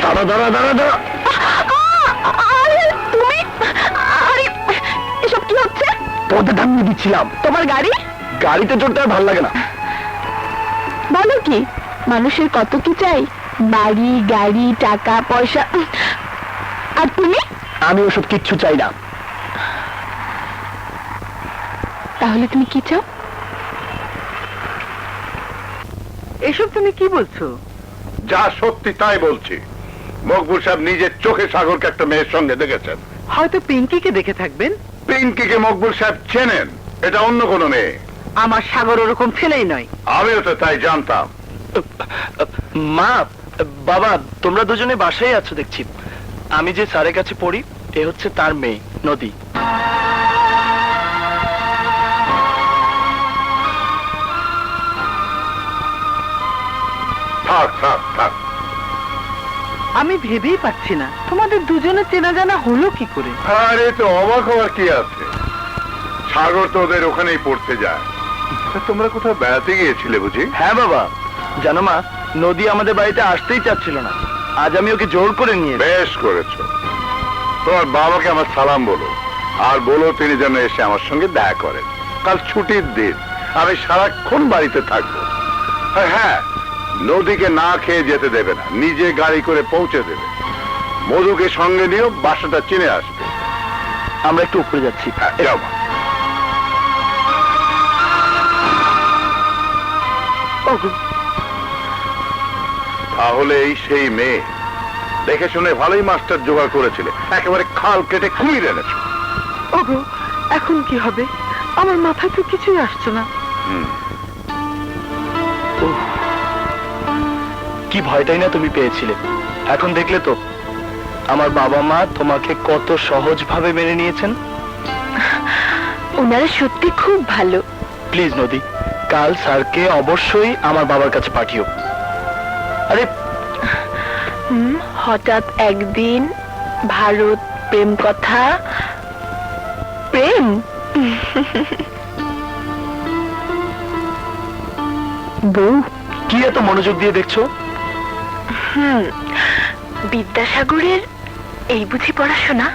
দাঁড়া দাঁড়া দাঁড়া দাঁড়া। তুমি এসব কি হচ্ছে? তোমাদের থামিয়ে দিচ্ছিলাম। তোমার গাড়ি? গাড়িতে চড়তে আর ভালো লাগে না। বলো কি, মানুষের কত কি চাই, বাড়ি গাড়ি টাকা পয়সা, আর তুমি? আমি ওসব কিচ্ছু চাই না। তাহলে তুমি কি চাও? এসব তুমি কি বলছো? যা সত্যি তাই বলছি। মকবুল সাহেব নিজের চোখে সাগরকে একটা মেয়ের সঙ্গে দেখেছেন। হয়তো পিঙ্কিকে দেখে থাকবেন। পিঙ্কিকে মকবুল সাহেব চেনেন, এটা অন্য কোনো মেয়ে। আমার সাগর ওরকম ছেলেই নয়। আমিও তো তাই জানতাম। মা, বাবা, তোমরা দুজনে বাসায় আছো দেখছি। আমি যে স্যারের কাছে পড়ি, এ হচ্ছে তার মেয়ে নদী। থাক থাক থাক। আমি ভেবেই পাচ্ছি না তোমাদের দুজনে চেনা জানা হলো কি করে। আরে তো অবাক হওয়ার কি আছে, সাগর তো ওদের ওখানেই পড়তে যায়। তোমরা কোথাও বেড়াতে গিয়েছিলে বুঝি? হ্যাঁ বাবা, জানো মা, নদী আমাদের বাড়িতে আসতেই চাচ্ছিল না। আজ আমি ওকে জোর করে নিয়ে এসেছি। বেশ করেছো। তোমার বাবাকে আমার সালাম বলো, আর বলো তিনি যেন এসে আমার সঙ্গে দেখা করেন। কাল ছুটির দিন, আমি সারাক্ষণ বাড়িতে থাকবো। হ্যাঁ, নদীকে না খেয়ে যেতে দেবে না, নিজে গাড়ি করে পৌঁছে দেবে। মধুকে সঙ্গে নিয়েও বাসাটা চিনে আসবে। আমরা একটু উপরে যাচ্ছি। হ্যাঁ, যাও মা। তাহলে এই সেই মেয়ে, দেখে শুনে ভালোই মাস্টার জোগাড় করেছিলে, একেবারে খাল কেটে কুমির এনেছো। ওগো, এখন কি হবে? আমার মাথায় তো কিছুই আসছে না। কি ভয়টাই না তুমি পেয়েছিলে। এখন দেখলে তো আমার বাবা মা তোমাকে কত সহজ ভাবে মেনে নিয়েছেন। ওনারা সত্যি খুব ভালো। প্লিজ নদী, কাল স্যারকে অবশ্যই আমার বাবার কাছে পাঠিও। আরে হঠাৎ একদিন ভারত প্রেম কথা, প্রেম? বউ, কি এত মনোযোগ দিয়ে দেখছো? বিদ্যাসাগরের এই বুঝি পড়াশোনা?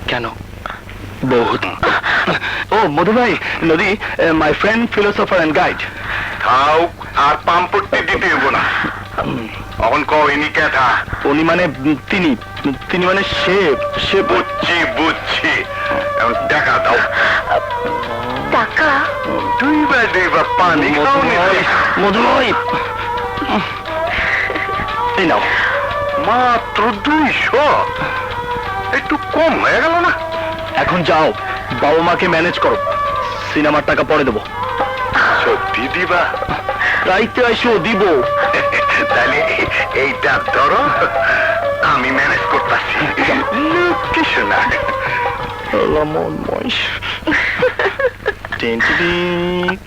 কেন? বহুত। ও মধু ভাই, নদী my friend philosopher and guide. খাও আর পাম্পটি দিতে হবো না। এখন কও ইনি কেটা? উনি মানে তিনি, তিনি মানে সে। সে বুঝছি বুঝছি, এখন টাকা দাও। টাকা? দুইবার পানি খাওনি? মধু ভাই, এই নাও। মাত্র 200? একটু কম হয়ে গেল না? এখন যাও, বাবা মাকে ম্যানেজ করো, সিনেমার টাকা পরে দেবো। সত্যি দিবা? রাইতে আইসো দিব। তাহলে এইটা ধরো, আমি ম্যানেজ করতেছি। কিছু না। মন মহিষ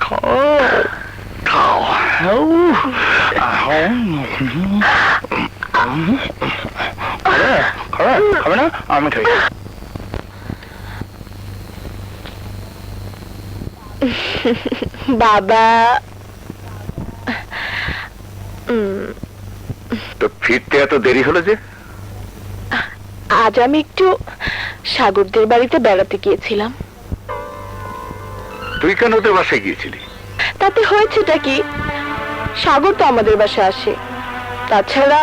খাও খাও। খাবে না? আমি খাই। বাবা, তো ফিরতে এত দেরি হলো যে? আজ আমি একটু সাগরদের বাড়িতে বেড়াতে গিয়েছিলাম। তুই কেন ওদের বাসায় গিয়েছিলি? তাতে হয়েছেটা কি, সাগর তো আমাদের বাসায় আসে। তাছাড়া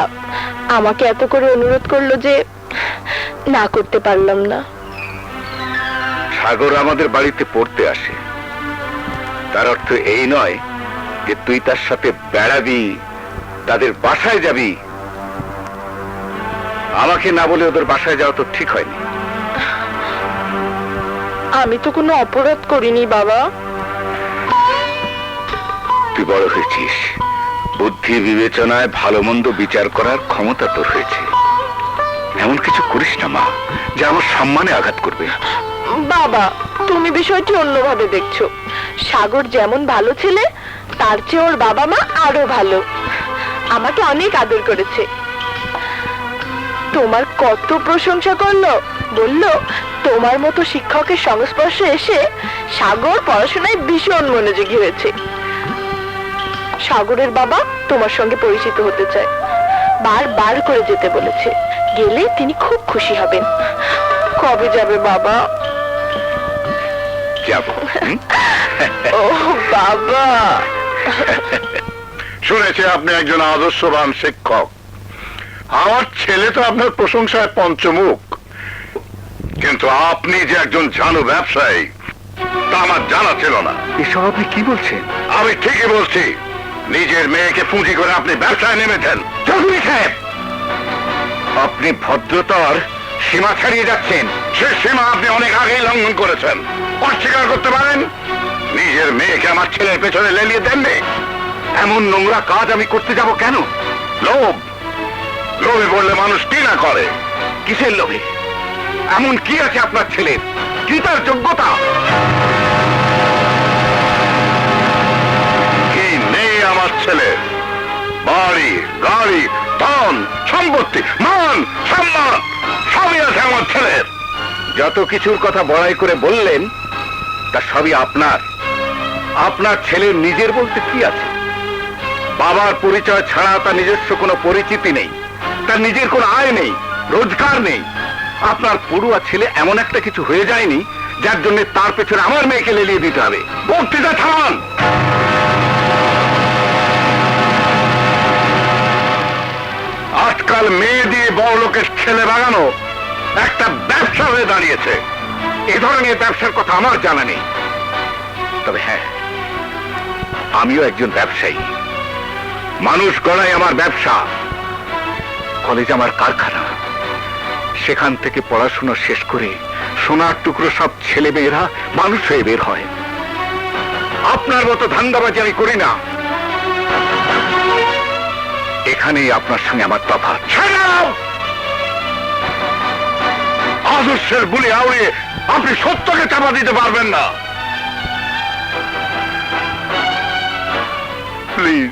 আমাকে এত করে অনুরোধ করলো যে না করতে পারলাম না। সাগর আমাদের বাড়িতে পড়তে আসে, তার অর্থ এই নয় যে তুই তার সাথে বেড়াবি, তাদের বাসায় যাবি। আমাকে না বলে ওদের বাসায় যাওয়া তো ঠিক হয়নি। আমি তো কোনো অপরাধ করিনি বাবা। তুই বড় হয়েছিস, বুদ্ধি বিবেচনায় ভালো মন্দ বিচার করার ক্ষমতা তোর হয়েছে। এমন কিছু করিস না মা, যা আমার সম্মানে আঘাত করবে। বাবা, তুমি বিষয়টি অন্যভাবে দেখছো। সাগর যেমন ভালো ছেলে, তার চেয়ে ওর বাবা মা আরো ভালো। আমাকে অনেক আদর করেছে। তোমার কত প্রশংসা করলো, বললো তোমার মতো শিক্ষকের সংস্পর্শে এসে সাগর পড়াশোনায় ভীষণ মনোযোগী হয়েছে। সাগরের বাবা তোমার সঙ্গে পরিচিত হতে চায়, বারবার করে যেতে বলেছে, গেলে তিনি খুব খুশি হবেন। কবে যাবে বাবা? যাব। ও বাবা, শুনেছি আপনি একজন আদর্শবান শিক্ষক। আমার ছেলে তো আপনার প্রশংসায় পঞ্চমুখ, কিন্তু আপনি যে একজন জানো ব্যবসায়ী তা আমার জানা ছিল না। এসব আপনি কি বলছেন? আমি ঠিকই বলছি, নিজের মেয়েকে পুঁজি করে আপনি ব্যবসায় নেমেছেন। চৌধুরী সাহেব, আপনি ভদ্রতার সীমা ছাড়িয়ে যাচ্ছেন। সে সীমা আপনি অনেক আগেই লঙ্ঘন করেছেন। অস্বীকার করতে পারেন নিজের মেয়েকে আমার ছেলের পেছনে লেলিয়ে দেননি? এমন নোংরা কাজ আমি করতে যাব কেন? লোভ, লোভে বললে মানুষ কি না করে। কিসের লোভে? এমন কি আছে আপনার ছেলের? কি তার যোগ্যতা? কি নেই আমার ছেলে? বাড়ি, গাড়ি, ধন, সম্পত্তি, মান, সম্মান সবই আছে আমার ছেলের। যত কিছুর কথা বড়াই করে বললেন তা সবই আপনার। আপনার ছেলের নিজের বলতে কি আছে? বাবার পরিচয় ছাড়া তার নিজস্ব কোনো পরিচিতি নেই, তার নিজের কোনো আয় নেই, রোজগার নেই। আপনার পড়ুয়া ছেলে এমন একটা কিছু হয়ে যায়নি যার জন্য তার পেছনে আমার মেয়েকে লেলিয়ে দিতে হবে। বক্তৃতা থামান। আজকাল মেয়ে দিয়ে বড় লোকের ছেলে বাগানো একটা ব্যবসা হয়ে দাঁড়িয়েছে। এ ধরনের ব্যবসার কথা আমার জানা নেই। তবে হ্যাঁ, আমিও একজন ব্যবসায়ী। মানুষ গড়াই আমার ব্যবসা, কলেজ আমার কারখানা। সেখান থেকে পড়াশোনা শেষ করে সোনার টুকরো সব ছেলে মেয়েরা মানুষ হয়ে বের হয়। আপনার মতো ধান্দাবাজি আমি করি না। এখানেই আপনার সঙ্গে আমার তফাৎ। আদর্শের বুলি আউড়িয়ে আপনি সত্যকে চাপা দিতে পারবেন না। প্লিজ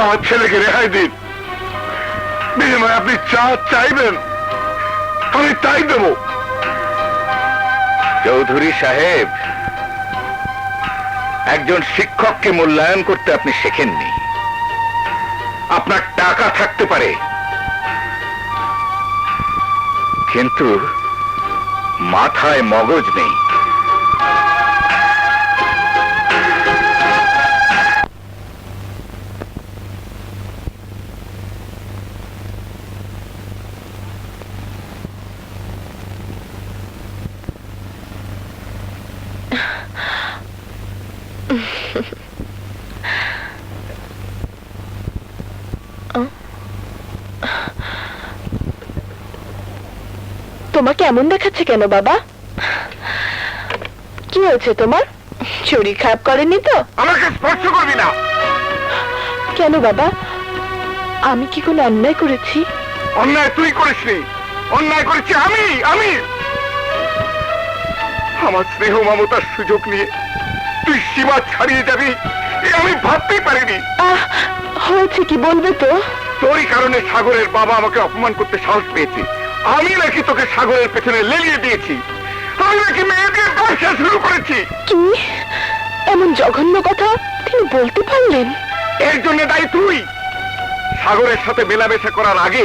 আমার ছেলেকে রেহাই দিন। বিনিময়ে আপনি যা চাইবেন আমি তাই দেব। চৌধুরী সাহেব, একজন শিক্ষককে মূল্যায়ন করতে আপনি শেখেননি। আপনার টাকা থাকতে পারে, কিন্তু মাথায় মগজ নেই। তোমাকে এমন দেখাচ্ছে কেন বাবা? কি হয়েছে তোমার? শরীর খারাপ করেনি তো? আমাকে স্পর্শ করবি না। কেন বাবা, আমি কি কোনো অন্যায় করেছি? অন্যায় তুই করিসনি, অন্যায় করেছি আমি। আমার স্নেহ মমতার সুযোগ নিয়ে তুই সীমা ছাড়িয়ে যাবি এ আমি ভাবতেই পারিনি। হয়েছে কি বলবে তো? তোরই কারণে সাগরের বাবা আমাকে অপমান করতে সাহস পেয়েছে। আমি নাকি তোকে সাগরের পেছনে লেলিয়ে দিয়েছি। আমি নাকি মেয়ে দিয়ে ব্যবসা শুরু করেছি। কি এমন জঘন্য কথা তিনি বলতে পারলেন? এর জন্য দায়ী তুই। সাগরের সাথে মেলামেশা করার আগে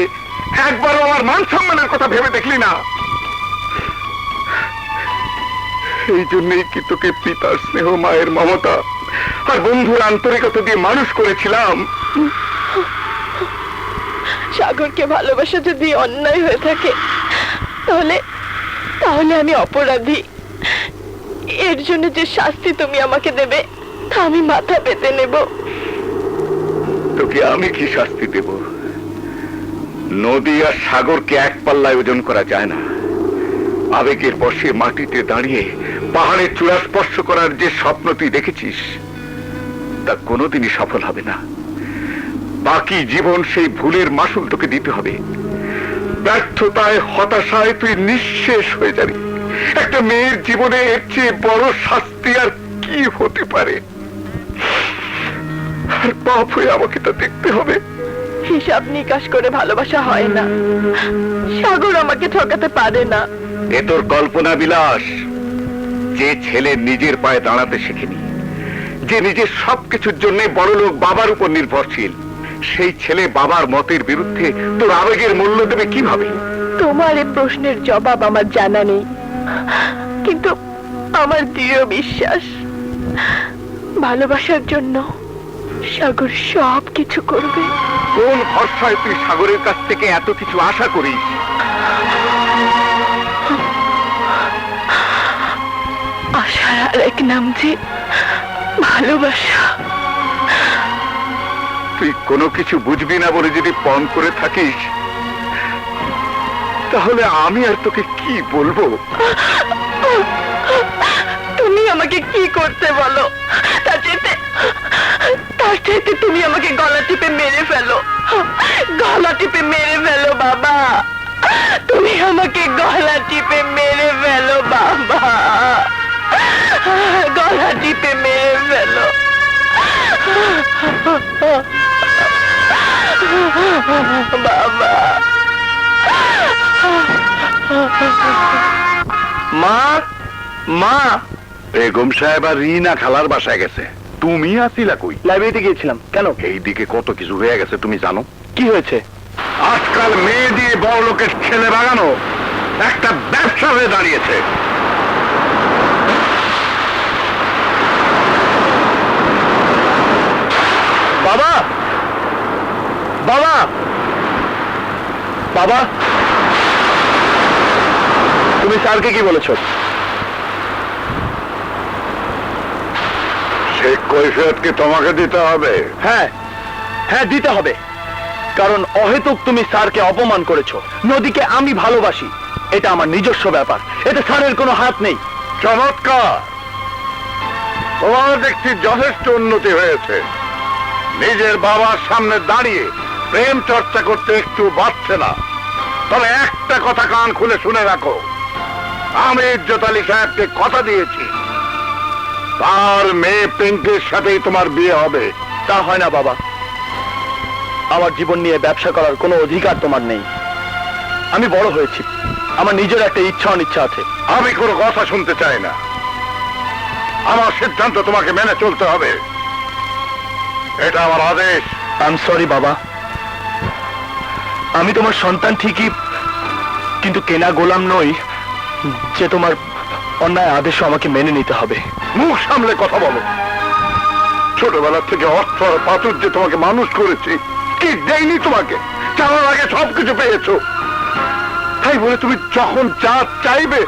একবারও আমার মান সম্মানের কথা ভেবে দেখলি না। এই জন্যই কি তোকে পিতার স্নেহ, মায়ের মমতা আর বন্ধুর আন্তরিকতা দিয়ে মানুষ করেছিলাম। সাগরকে ভালোবাসা যদি অন্যায় হয়ে থাকে তাহলে তাহলে আমি অপরাধী। এর জন্য যে শাস্তি তুমি আমাকে দেবে তা আমি মাথা পেতে নেব। তোকে আমি কি শাস্তি দেব? নদী আর সাগরকে এক পাল্লায় ওজন করা যায় না। আবেগের বশে মাটিতে দাঁড়িয়ে পাহাড়ের চূড়া স্পর্শ করার যে স্বপ্ন তুই দেখেছিস তা কোনোদিনই সফল হবে না। বাকি জীবন সেই ভুলের মাসুল তোকে দিতে হবে। ব্যর্থতায়, হতাশায় তুই নিঃশেষ হয়ে যাবি। একটা মেয়ের জীবনে এর চেয়ে বড় শাস্তি আর কি হতে পারে? আর পাপ হয়ে আমাকে তা দেখতে হবে। হিসাব নিকাশ করে ভালোবাসা হয় না। সাগর আমাকে ঠকাতে পারে না। এ তোর কল্পনা বিলাস। যে ছেলে নিজের পায়ে দাঁড়াতে শেখেনি, যে নিজের সবকিছুর জন্য বড়লোক বাবার উপর নির্ভরশীল, সেই ছেলে বাবার মতের বিরুদ্ধে তোর আবেগের মূল্য দেবে কিভাবে? তোমার এই প্রশ্নের জবাব আমার জানা নেই, কিন্তু আমার দৃঢ় বিশ্বাস ভালোবাসার জন্য সাগর সব কিছু করবে। কোন ভরসায় তুই সাগরের কাছ থেকে এত কিছু আশা করিস? আশার আরেক নাম যে ভালোবাসা। তুই কোনো কিছু বুঝবি না বলে যদি পণ করে থাকিস, তাহলে আমি আর তোকে কি বলবো? তুমি আমাকে কি করতে বলো? তার চাইতে তুমি আমাকে গলা টিপে মেরে ফেলো, গলা টিপে মেরে ফেলো বাবা। তুমি আমাকে গলা টিপে মেরে ফেলো বাবা, গলা টিপে মেরে ফেলো বাবা। মা, মা, বেগম সাহেব আর রিনা খালার বাসায় গেছে। তুমি আসিলা কই? লাইব্রেরিতে গিয়েছিলাম। কেন? এইদিকে কত কিছু হয়ে গেছে তুমি জানো? কি হয়েছে? আজকাল মেয়ে দিয়ে বড় লোকের ছেলে বাগানো একটা ব্যবসা হয়ে দাঁড়িয়েছে। বাবা, বাবা, বাবা, তুমি স্যারকে কি বলেছো? সে কৈফিয়ত কি তোমাকে দিতে হবে? হ্যাঁ, হ্যাঁ দিতে হবে, কারণ অহেতুক তুমি স্যারকে অপমান করেছো। নদীকে আমি ভালোবাসি, এটা আমার নিজস্ব ব্যাপার, এতে স্যারের কোনো হাত নেই। চমৎকার, তোমার দেখছি যথেষ্ট উন্নতি হয়েছে। নিজের বাবার সামনে দাঁড়িয়ে প্রেম চর্চা করতে একটু বাড়ছে না। তবে একটা কথা কান খুলে শুনে রাখো, আমি ইজ্জত আলী সাহেবকে কথা দিয়েছি, তার মেয়ে পিঙ্কির সাথেই তোমার বিয়ে হবে। তা হয় না বাবা, আমার জীবন নিয়ে ব্যবসা করার কোনো অধিকার তোমার নেই। আমি বড় হয়েছি, আমার নিজের একটা ইচ্ছা অনিচ্ছা আছে। আমি কোনো কথা শুনতে চাই না, আমার সিদ্ধান্ত তোমাকে মেনে চলতে হবে, এটা আমার আদেশ। আই এম সরি বাবা, আমি তোমার সন্তান ঠিকই, কিন্তু কেনা গোলাম নই যে তোমার অন্যায় আদেশ আমাকে মেনে নিতে হবে। মুখ সামলে কথা বলো। ছোটবেলা থেকে অর্থ আর প্রাচুর্যে তোমাকে মানুষ করেছি, কি দেয়নি তোমাকে? চাওয়ার আগে সবকিছু পেয়েছো, তাই বলে তুমি যখন যা চাইবে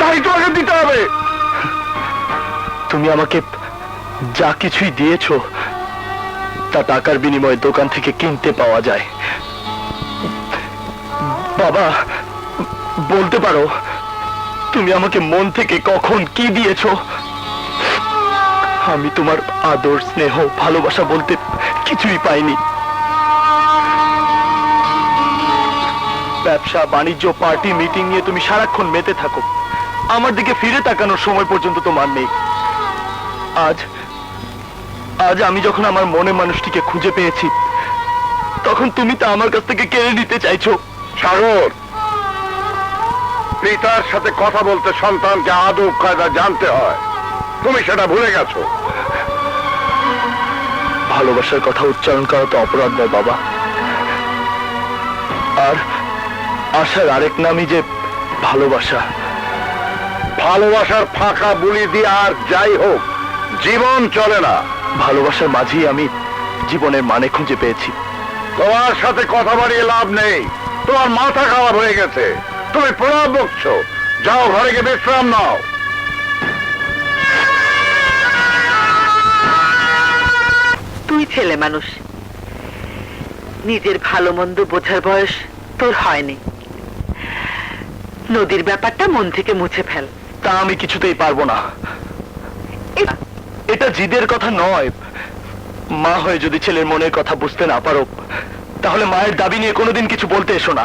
তাই তোমাকে দিতে হবে। তুমি আমাকে যা কিছুই দিয়েছো তা টাকার বিনিময়ে দোকান থেকে কিনতে পাওয়া যায়। বাবা, বলতে পারো তুমি আমাকে মন থেকে কখন কি দিয়েছো? আমি তোমার আদর, স্নেহ, ভালোবাসা বলতে কিছুই পাইনি। ব্যবসা বাণিজ্য, পার্টি, মিটিং নিয়ে তুমি সারাক্ষণ মেতে থাকো, আমার দিকে ফিরে তাকানোর সময় পর্যন্ত তোমার নেই। আজ আজ আমি যখন আমার মনে মানুষটিকে খুঁজে পেয়েছি, তখন তুমি তা আমার কাছ থেকে কেড়ে নিতে চাইছো। সাগর, পিতার সাথে কথা বলতে সন্তানকে আদব কায়দা জানতে হয়, তুমি সেটা ভুলে গেছো। ভালোবাসার কথা উচ্চারণ করা তো অপরাধ নয় বাবা, আর আশার আরেক নামই যে ভালোবাসা। ভালোবাসার ফাঁকা বুলি দিয়ে আর যাই হোক জীবন চলে না। ভালোবাসার মাঝেই আমি জীবনের মানে খুঁজে পেয়েছি। তোমার সাথে কথা বাড়িয়ে লাভ নেই, তোমার মাথা খারাপ হয়ে গেছে, তুমি প্রলাপ বকছো। যাও ঘরে গিয়ে বিশ্রাম নাও। তুই ছেলে মানুষ, নিজের ভালো মন্দ বোঝার বয়স তোর হয়নি। নদীর ব্যাপারটা মন থেকে মুছে ফেল। তা আমি কিছুতেই পারবো না। এটা জিদের কথা নয়। মা হয়ে যদি ছেলের মনের কথা বুঝতে না পারো, তাহলে মায়ের দাবি নিয়ে কোনোদিন কিছু বলতে এসো না।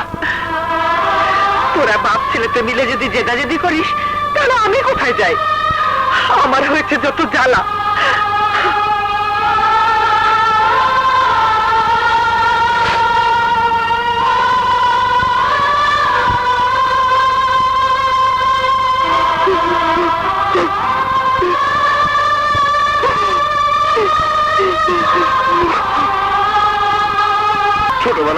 তোরা বাপ ছেলেতে মিলে যদি জেদাজেদি করিস, তাহলে আমি কোথায় যাই? আমার হয়েছে যত জ্বালা।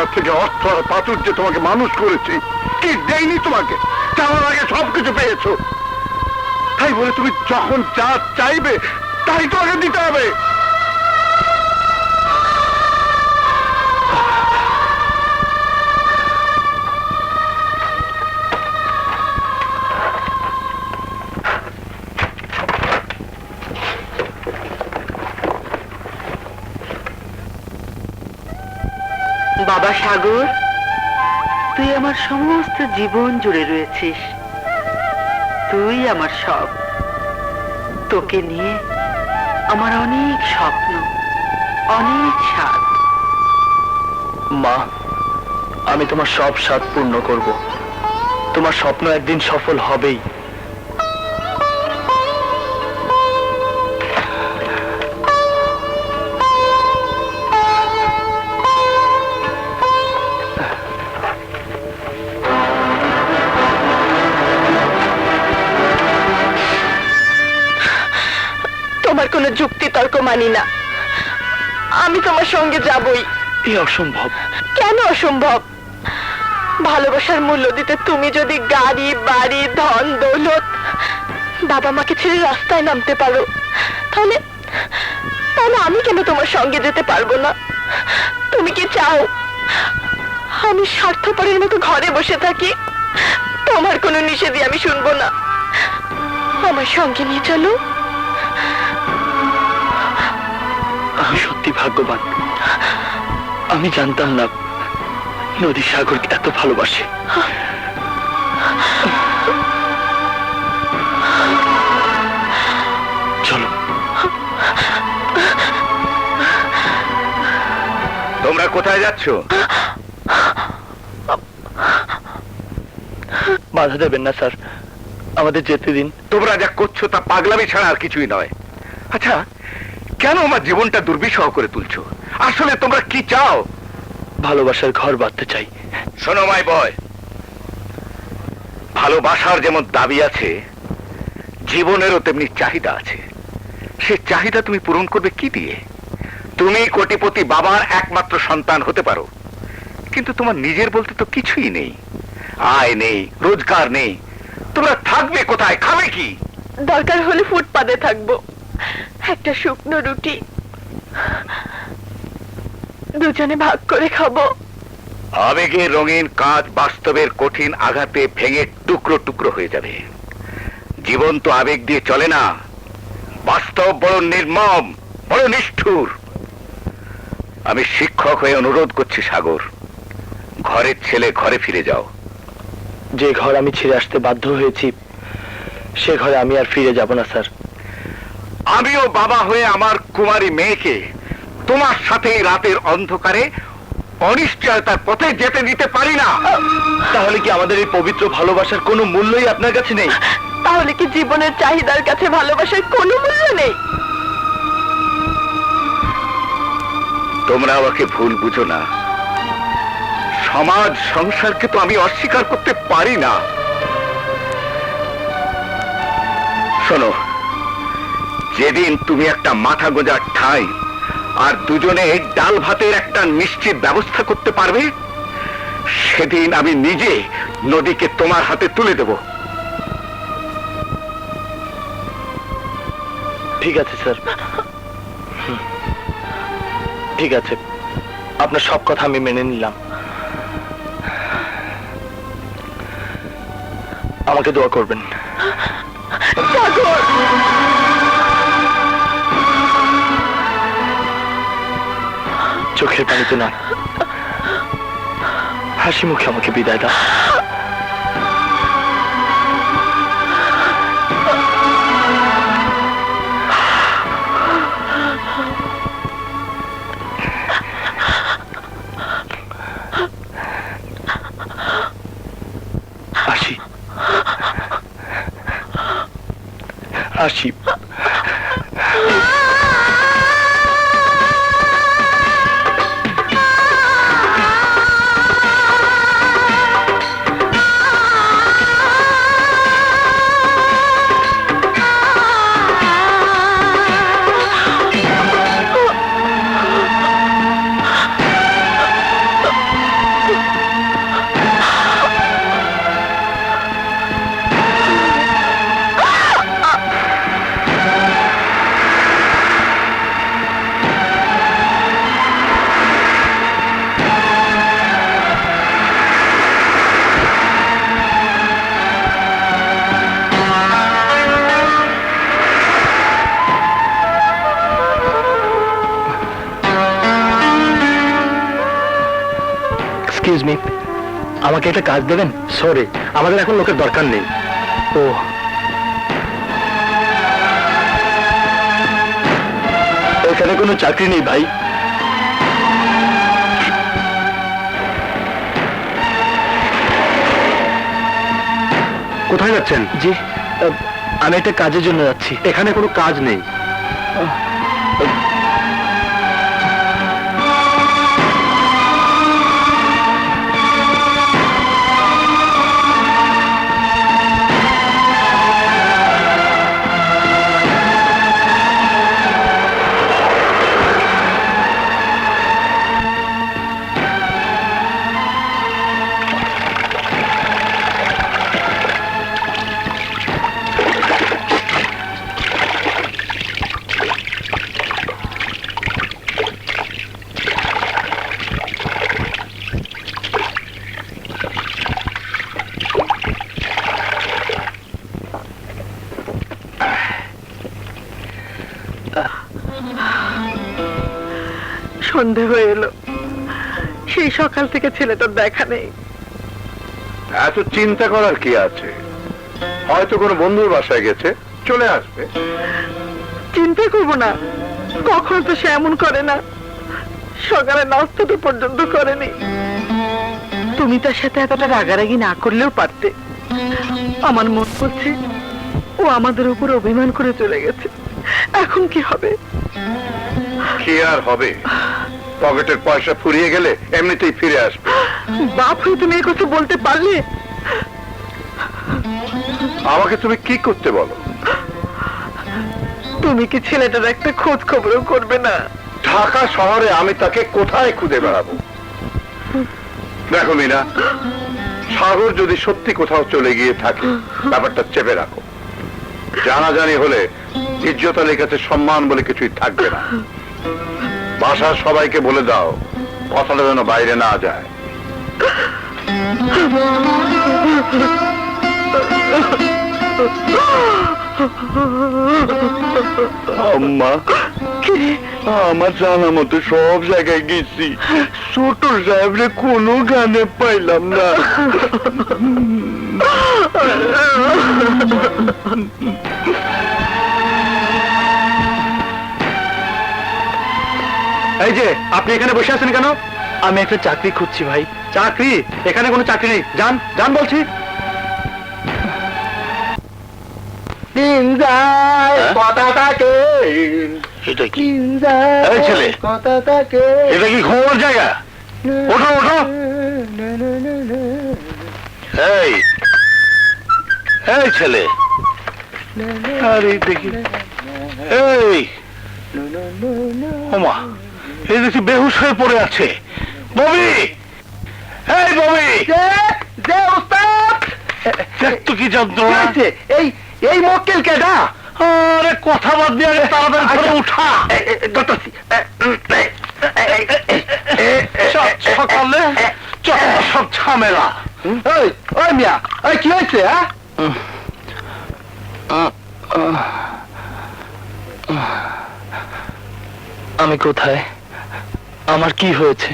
কাছ থেকে অর্থ আর প্রাচুর্যে তোমাকে মানুষ করেছি, কি দেয়নি তোমাকে? চাওয়ার আগে সবকিছু পেয়েছো, তাই বলে তুমি যখন যা চাইবে তাই তোমাকে দিতে হবে। বাবা সাগর, তুই আমার সমস্ত জীবন জুড়ে রয়েছিস। তুই আমার সব। তোকে নিয়ে আমার অনেক স্বপ্ন, অনেক স্বাদ। মা, আমি তোমার সব স্বাদ পূর্ণ করব। তোমার স্বপ্ন একদিন সফল হবেই। তোমার কোনো যুক্তি তর্ক মানি না। আমি তোমার সঙ্গে যাবই। এ অসম্ভব। কেন অসম্ভব? ভালোবাসার মূল্য দিতে তুমি যদি গাড়ি বাড়ি ধন দৌলত বাবা মাকে ছেড়ে রাস্তায় নামতে পারো, তাহলে তাহলে আমি কেন তোমার সঙ্গে যেতে পারবো না? তুমি কি চাও আমি স্বার্থপরের মতো ঘরে বসে থাকি? তোমার কোনো নিষেধই আমি শুনবো না। আমার সঙ্গে নিয়ে চলো। আমি সত্যি ভাগ্যবান। আমি জানতাম না নদী সাগরকে এত ভালোবাসে। চলো। তোমরা কোথায় যাচ্ছ? বাধা দেবেন না স্যার, আমাদের যেতে দিন। তোমরা যা করছো তা পাগলামি ছাড়া আর কিছুই নয়। আচ্ছা, কেন আমার জীবনটা দুর্বিষহ করে তুলছো? আসলে তোমরা কি চাও? ভালোবাসার ঘর বাঁধতে চাই। শোনো মাই বয়, ভালোবাসার যেমন দাবি আছে, জীবনেরও তেমনি চাহিদা আছে। সে চাহিদা তুমি পূরণ করবে কি দিয়ে? তুমি কোটিপতি বাবার একমাত্র সন্তান হতে পারো, কিন্তু তোমার নিজের বলতে তো কিছুই নেই। আয় নেই, রোজগার নেই। তোমরা থাকবে কোথায়, খাবে কি? দরকার হলে ফুটপাতে থাকবো। একটা শুকনো রুটি দুজনে ভাগ করে খাবো। আবেগের রঙিন কাজ বাস্তবের কঠিন আঘাতে ভেঙে টুকরো টুকরো হয়ে যাবে। জীবন তো আবেগ দিয়ে চলে না। বাস্তব বড় নির্মম, বড় নিষ্ঠুর। আমি শিক্ষক হয়ে অনুরোধ করছি সাগর, ঘরের ছেলে ঘরে ফিরে যাও। যে ঘর আমি ছেড়ে আসতে বাধ্য হয়েছি, সে ঘরে আমি আর ফিরে যাব না স্যার। আমিও বাবা হয়ে আমার কুমারী মেয়েকে তোমার সাথে এই রাতের অন্ধকারে অনিশ্চয়তার পথে যেতে দিতে পারি না। তাহলে কি আমাদের এই পবিত্র ভালোবাসার কোনো মূল্যই আপনার কাছে নেই? তাহলে কি জীবনের চাহিদার কাছে ভালোবাসার কোনো মূল্য নেই? তোমরা আমাকে ভুল বুঝো না। সমাজ সংসারকে তো আমি অস্বীকার করতে পারি না। শোনো, যেদিন তুমি একটা মাথা গোঁজার ঠাঁই আর দুজনে ডাল ভাতের একটা নিশ্চিত ব্যবস্থা করতে পারবে, সেদিন আমি নিজে নদীকে তোমার হাতে তুলে দেব। ঠিক আছে স্যার, ঠিক আছে, আপনার সব কথা আমি মেনে নিলাম। আমাকে দোয়া করবেন। সাগর, চোখের পানিতে না, হাসি মুখে আমাকে বিদায় দাও। আসি, আসি। এক্সকিউজ মি, আমাকে একটা কাজ দেবেন? সরি, আমাদের এখন লোকের দরকার নেই। ও, এখানে কোনো চাকরি নেই ভাই। কোথায় যাচ্ছেন? জি, আমি একটা কাজের জন্য যাচ্ছি। এখানে কোনো কাজ নেই। সন্ধে হয়ে এলো, সেই সকাল থেকে ছেলেটার দেখা নেই। এত চিন্তা করার কি আছে? হয়তো কোনো বন্ধুর বাসায় গেছে, চলে আসবে। চিন্তা করবো না, কখনো তো সে এমন করে না। সকালে নাস্তাটা পর্যন্ত করেনি। তুমি তার সাথে এতটা রাগারাগি না করলেও পারতে। আমার মন বলছে ও আমাদের উপর অভিমান করে চলে গেছে। এখন কি হবে? কি আর হবে? পকেটের পয়সা ফুরিয়ে গেলে এমনিতেই ফিরে আসবে। বাপ হয়ে তুমি এই কথা বলতে পারলে? আমাকে তুমি কি করতে বলো? তুমি কি ছেলেটার একটা খোঁজ খবরও করবে না? ঢাকা শহরে আমি তাকে কোথায় খুঁজে বেড়াবো? দেখো মিনা, সাগর যদি সত্যি কোথাও চলে গিয়ে থাকে, ব্যাপারটা চেপে রাখো। জানাজানি হলে ইজ্জত আলীর কাছে সম্মান বলে কিছুই থাকবে না। বাসার সবাইকে বলে দাও কথাটা যেন বাইরে না যায়। আম্মা, আমার জানা মতো সব জায়গায় গেছি, ছোট সাহেবরে কোনো গানে পাইলাম না। এই যে আপনি এখানে বসে আছেন কেন? আমি একটা চাকরি খুঁজছি ভাই। চাকরি? এখানে কোনো চাকরি নেই, যান যান বলছি। এটা কি? এই ছেলে, এটা কি ঘুমার জায়গা? ওঠো ওঠো। এই এই ছেলে, আরে দেখি, এই ওমা, এই দেখি বেহুশ হয়ে পড়ে আছে। ববি, এই ববি, যে ওস্তাদ, দেখ তো কি যন্ত্রণা। এই এই মক্কেল কেডা? আরে কথা বাদ দিয়ে আগে তাড়াতাড়ি ধরে উঠা। সকালে সব ঝামেলা। ওই ওই মিয়া, ওই কি হয়েছে? আমি কোথায়? আমার কি হয়েছে?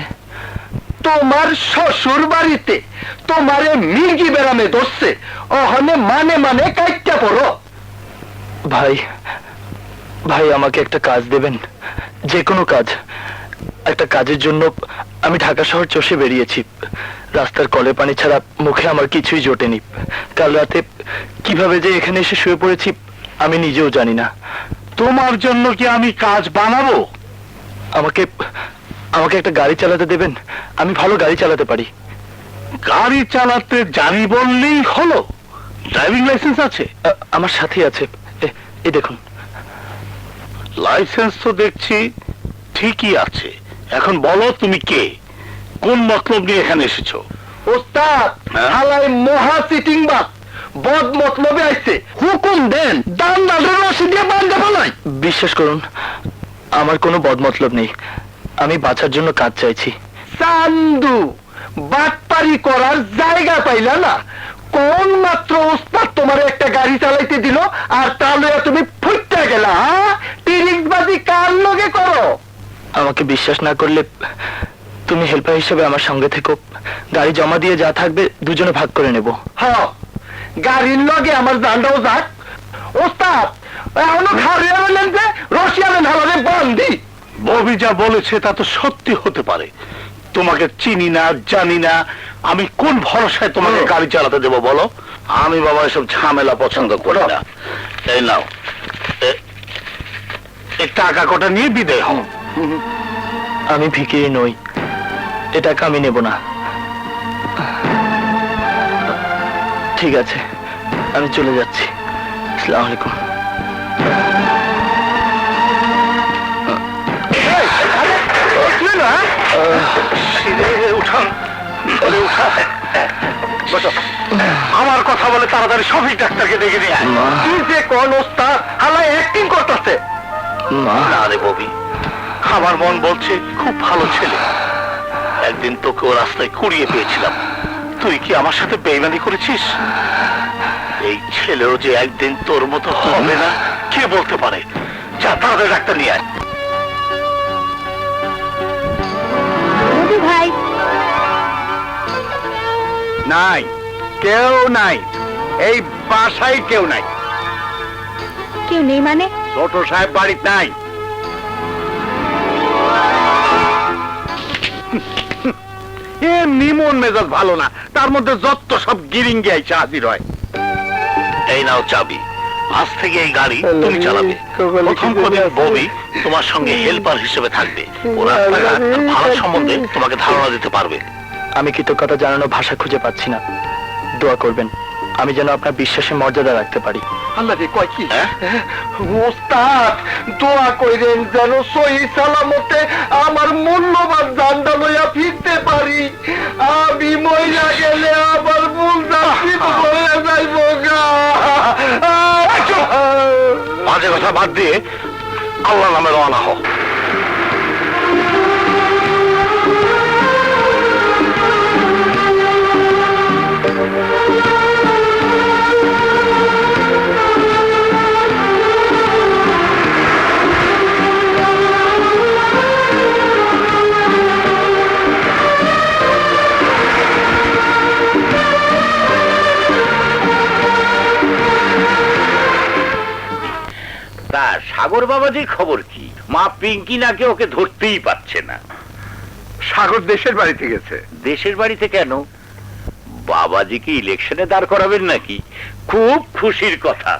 তোমার শ্বশুর বাড়িতে তোমারে মির্গি বেড়ামে ধরছে, ওখানে মানে মানে কাইটা পড়ো। ভাই ভাই, আমাকে একটা কাজ দেবেন, যে কোনো কাজ। একটা কাজের জন্য আমি ঢাকা শহর চষে বেরিয়েছি। রাস্তার কলে পানি ছাড়া মুখে আমার কিছুই জোটেনি। কাল রাতে কিভাবে যে এখানে এসে শুয়ে পড়েছি আমি নিজেও জানি না। তোমার জন্য কি আমি কাজ বানাবো? আমাকে আমাকে একটা গাড়ি চালাতে দেবেন? আমি ভালো গাড়ি চালাতে পারি। গাড়ি চালাতে জানি বললেই হলো? ড্রাইভিং লাইসেন্স আছে? আমার সাথেই আছে, এই দেখুন। লাইসেন্স তো দেখছি ঠিকই আছে। এখন বলো তুমি কে, কোন মতলব নিয়ে এখানে এসেছো? ওস্তাদ, হালাই মহা চিটিং বাস, বদ মতলবে আইছে। হুকুম দেন, দান দালের রশি দিয়ে বাঁধতে ফেলাই। বিশ্বাস করুন, আমার কোনো বদ মতলব নেই। আমি বাঁচার জন্য কাজ চাইছি। চান্দু, বাটপারি করার জায়গা পাইলা না? কোন মাত্র ওস্তাদ তোমার একটা গাড়ি চালাইতে দিল, আর তাহলে তুমি ফুটতে গেলা? তিরিশবাজি কার লগে করো? আমাকে বিশ্বাস না করলে তুমি হেল্পার হিসেবে আমার সঙ্গে থেকো, গাড়ি জমা দিয়ে যা থাকবে দুজনে ভাগ করে নেব। হ্যাঁ, গাড়ির লগে আমার জানটাও যাক। ওস্তাদ, এখনো খারিয়া বললেন যে রশিয়ালেন হালারে বন্দি। ববি যা বলেছে তা তো সত্যি হতে পারে। তোমাকে চিনি না, জানি না, আমি কোন ভরসায় তোমাকে গাড়ি চালাতে দেবো বলো? আমি বাবা এসব ঝামেলা পছন্দ করি না। এই নাও, এই টাকা কটা নিয়ে বিদায় হও। আমি ভিখিরি নই, এ টাকা আমি নেব না। ঠিক আছে, আমি চলে যাচ্ছি। আসসালামু আলাইকুম। উঠান, আমার কথা বলে তাড়াতাড়ি সফিক ডাক্তারকে ডেকে নিয়ে আয়। কি যে কোন ওস্তাদ, আল্লাহ অ্যাক্টিং করতেছে। না রে ববি, আমার মন বলছে খুব ভালো ছেলে। একদিন তোকে ও রাস্তায় কুড়িয়ে পেয়েছিলাম, তুই কি আমার সাথে বেইমানি করেছিস? এই ছেলেও যে একদিন তোর মতো হবে না কে বলতে পারে। যা তাড়াতাড়ি ডাক্তার নিয়ে আয়। ভাই নাই, কেউ নাই, এই বাসায় কেউ নাই। কেউ নেই মানে? ছোট সাহেব বাড়িতে নাই। এমনি মন মেজাজ ভালো না, তার মধ্যে যত সব গিরিঙ্গি আইসা হাজির হয়। এই নাও চাবি, আজ থেকে এই গাড়ি তুমি চালাবে। প্রথম কদিন ববি তোমার সঙ্গে হেল্পার হিসেবে থাকবে। ওরা ভাড়া সম্বন্ধে তোমাকে ধারণা দিতে পারবে। আমি কৃতজ্ঞতা জানানো ভাষা খুঁজে পাচ্ছি না। দোয়া করবেন আমি যেন আপনার বিশ্বাসে মর্যাদা রাখতে পারি। আল্লাহ রে, কয় কি ওস্তাদ, দোয়া কইরেন যেন সহি সালামতে আমার মূল্যবান জানটা লইয়া ফিরতে পারি। আমি মইরা গেলে আমার মূল জাতি হয়ে যাইব গা। বাজে কথা বাদ দিয়ে আল্লাহ নামে রওনা হও। তা সাগর বাবাজির খবর কি? মা পিঙ্কি নাকি ওকে ধরতেই পারছে না। সাগর দেশের বাড়িতে গেছে। দেশের বাড়িতে কেন? বাবাজিকে ইলেকশনে দাঁড় করাবেন নাকি? খুব খুশির কথা,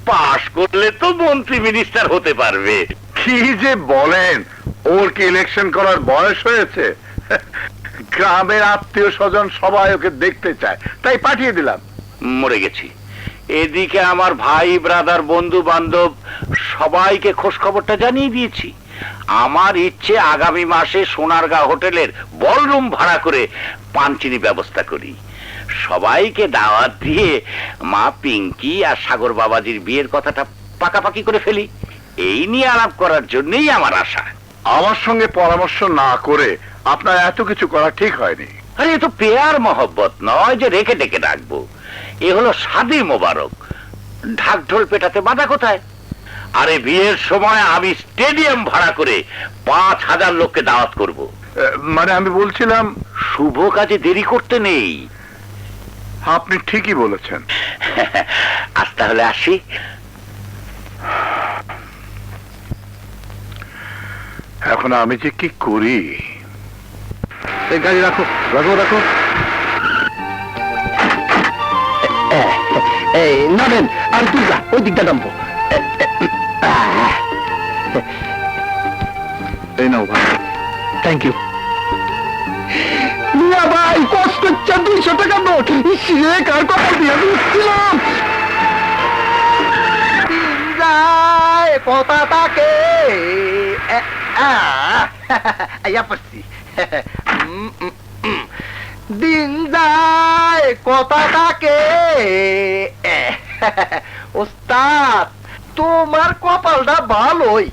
পাশ করলে তো মন্ত্রী মিনিস্টার হতে পারবে। কি যে বলেন, ওর কি ইলেকশন করার বয়স হয়েছে? গ্রামের আত্মীয় স্বজন সবাই ওকে দেখতে চায়, তাই পাঠিয়ে দিলাম। মরে গেছি। এদিকে আমার ভাই ব্রাদার বন্ধু বান্ধব সবাইকে খোঁজ খবরটা জানিয়ে দিয়েছি। আমার ইচ্ছে আগামী মাসে সোনারগাঁ হোটেলের বলরুম ভাড়া করে পানচিনি ব্যবস্থা করি। সবাইকে দাওয়াত দিয়ে মা পিঙ্কি আর সাগর বাবাজির বিয়ের কথাটা পাকাপাকি করে ফেলি। এই নিয়ে আলাপ করার জন্যই আমার আশা। আমার সঙ্গে পরামর্শ না করে আপনার এত কিছু করা ঠিক হয়নি। আরে এ তো পেয়ার মহব্বত নয় যে রেখে ডেকে ডাকবো। এ হলো শাদী মোবারক, ঢাক ঢোল পেটাতে বাধা কোথায়? আরে বিয়ের সময় আমি স্টেডিয়াম ভাড়া করে 5,000 লোককে দাওয়াত করব। মানে আমি বলছিলাম, শুভ কাজে দেরি করতে নেই। আপনি ঠিকই বলেছেন। আজ তাহলে আসি। এখন আমি যে কি করি। এই গাড়ি রাখো, রাখো, রাখো। এই নামেন, আর তুই যা, ওই দিকটা নামবো। এই নাও ভাই। Thank you. মিয়া ভাই, কষ্ট হচ্ছে 200 টাকা নোট। সে কার কপাল দিয়ে দিচ্ছিলাম। কথা তাকে আইয়া পড়ছি। দিন যায় কথা তাকে। ওস্তাদ, তোমার কপালটা ভালোই,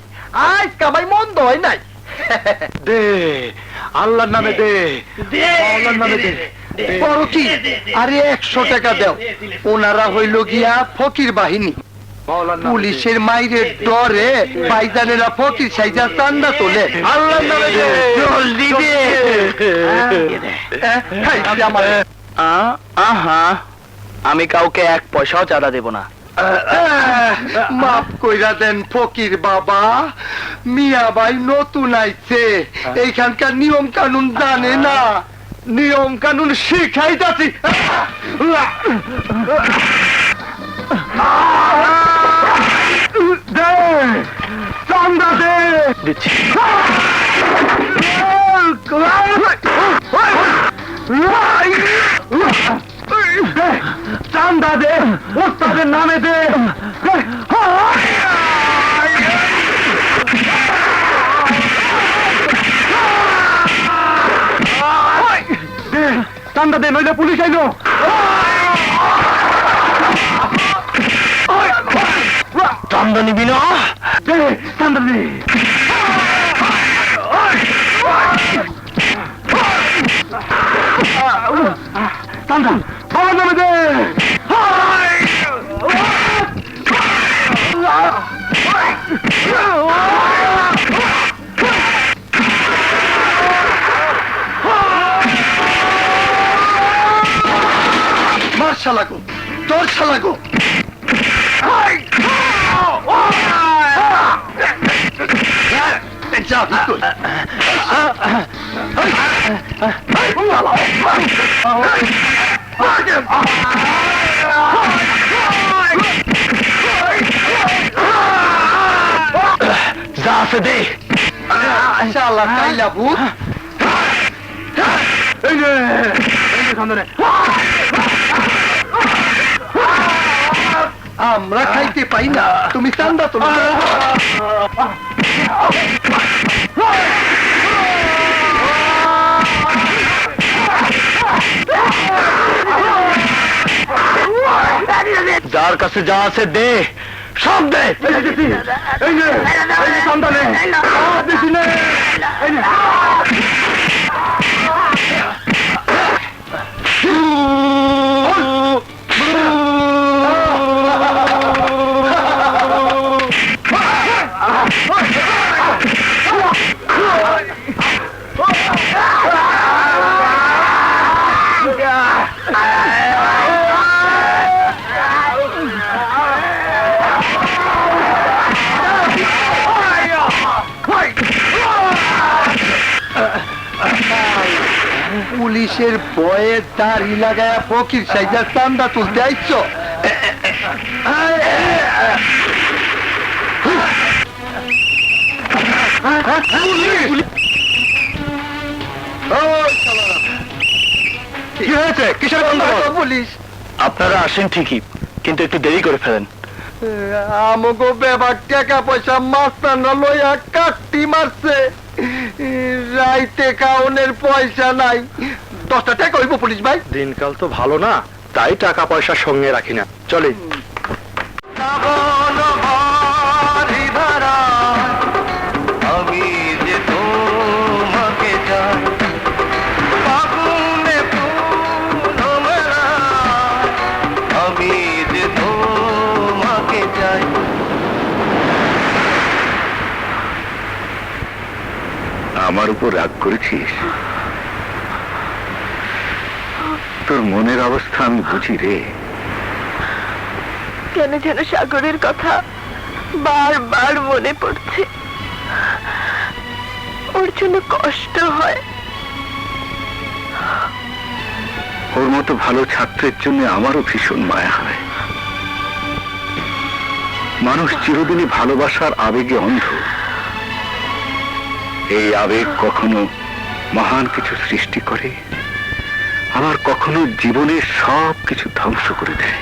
আজ কামাই মন্দ হয় নাই। দে, আল্লাহর নামে দে, আল্লাহর নামে দে। বড় কি? আরে 100 টাকা দাও। ওনারা হইল গিয়া ফকির বাহিনী। পুলিশের মাইরের ডরে ভাইজানেরা ফকির সাইজা চান্দা তোলে। আল্লাহ নামে দে, জলদি দে। আহা, আমি কাউকে 1 পয়সাও চাঁদা দেব না। মাফ কইরা দেন ফকির বাবা, মিয়া ভাই নতুন আইছে, এইখানকার নিয়ম কানুন জানে না, নিয়ম কানুন শিখাইতাছি। দে চান্দা দে। দিচ্ছি। চান্দা দে, ওস্তাদের নামে দে। চান্দা দে, নইলে পুলিশ আইলো। চাঁদা নিবি না? দে চান্দা দে। চান্দা বাবার নামে দে। মার শালাগো, তোর শালাগো। যা বিস্কুট। যা আছে দে। শালা কাইলা ভূত। এই নে, সামনে। আমরা খাইতে পাই না, তুমি চান্দা তোলো। যার কাছে যা আছে দে, সব দে। এই নে, এই নে চান্দা নে। বেশি নে। এই নে। পুলিশের বয়ে দাড়ি লাগায় ফকির সাইজা চান্দা তুলতে আইছ। কি হয়েছে? কিসের গন্ধ? পুলিশ। আপনারা আসেন ঠিকই, কিন্তু একটু দেরি করে ফেলেন। আমগো বেবার টাকা পয়সা মাস্তানরা লইয়া কাটতি মারছে, রাইতে খাওনের পয়সা নাই। 10টা টাকা হইব পুলিশ ভাই। দিনকাল তো ভালো না, তাই টাকা পয়সা সঙ্গে রাখি না। চলে। আমি যে তোমাকে চাই, ফাগুনে ফুল মেলা, আমি যে তোমাকে চাই। আমার উপর রাগ করেছিস? তোর মনের অবস্থা আমি বুঝি রে। কেন যেন সাগরের কথা বারবার মনে পড়ছে। ওর জন্য কষ্ট হয়। ওর মতো ভালো ছাত্রের জন্য আমারও ভীষণ মায়া হয়। মানুষ চিরদিনই ভালোবাসার আবেগে অন্ধ। এই আবেগ কখনো মহান কিছু সৃষ্টি করে, আবার কখনো জীবনের সব কিছু ধ্বংস করে দেয়।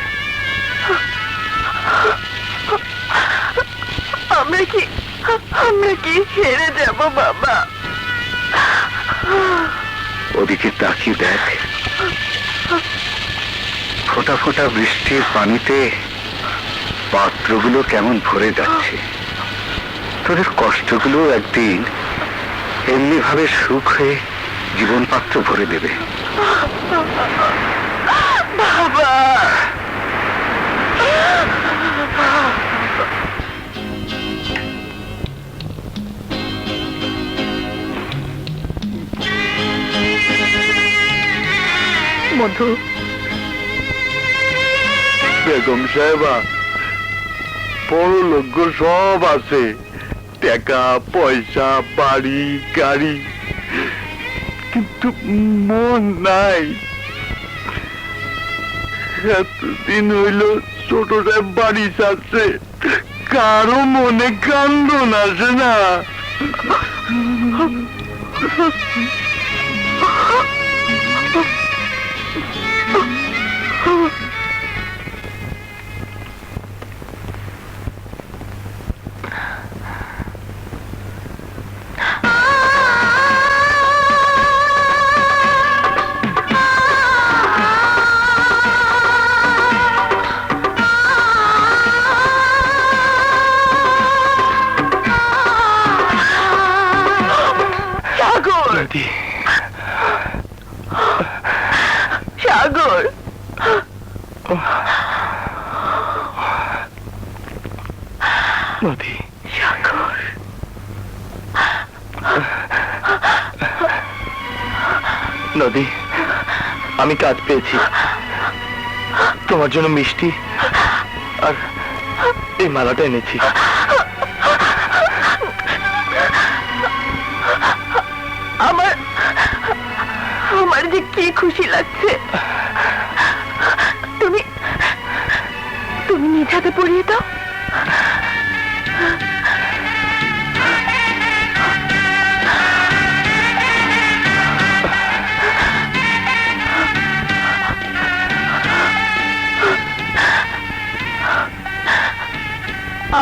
আমরা কি হেরে যাব বাবা? ওদিকে তাকিয়ে দেখ, ফোঁটা ফোঁটা বৃষ্টির পানিতে পাত্রগুলো কেমন ভরে যাচ্ছে। তোদের কষ্টগুলো একদিন এমনি ভাবে সুখ হয়ে জীবন পাত্র ভরে দেবে। বাবা মধু, বেগম সাহেবা, বড় লোক সব আছে, টাকা পয়সা বাড়ি গাড়ি, কিন্তু মন নাই। এতদিন হইল ছোট সাহেব বাড়ি যাচ্ছে, কারো মনে কান্দন আসে না। নদী, সাগর, নদী, সাগর, নদী, আমি কাজ পেয়েছি। তোমার জন্য মিষ্টি আর এই মালাটা এনেছি। আমার আমার যে কি খুশি লাগছে। তুমি তুমি নিজ হাতে পরিয়ে দাও।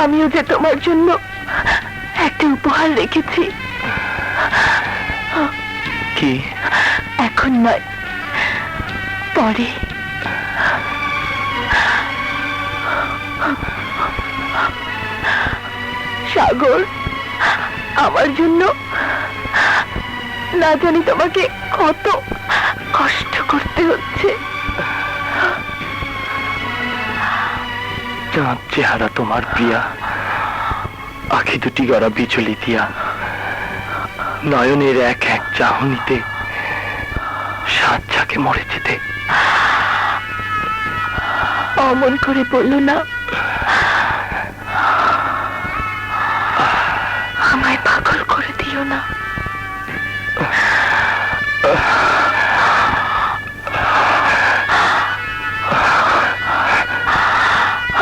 আমিও যে তোমার জন্য একটা উপহার রেখেছি। কি? এখন নয়, পরে। সাগর, আমার জন্য না জানি তোমাকে কত কষ্ট করতে হচ্ছে। চাঁদ চেহারা তোমার প্রিয়া, আখি দুটি গড়া বিচলি দিয়া, নয়নের এক এক চাহনিতে সাত যাকে মরে যেতে। অমন করে বললো না, আমায় পাগল করে দিও না।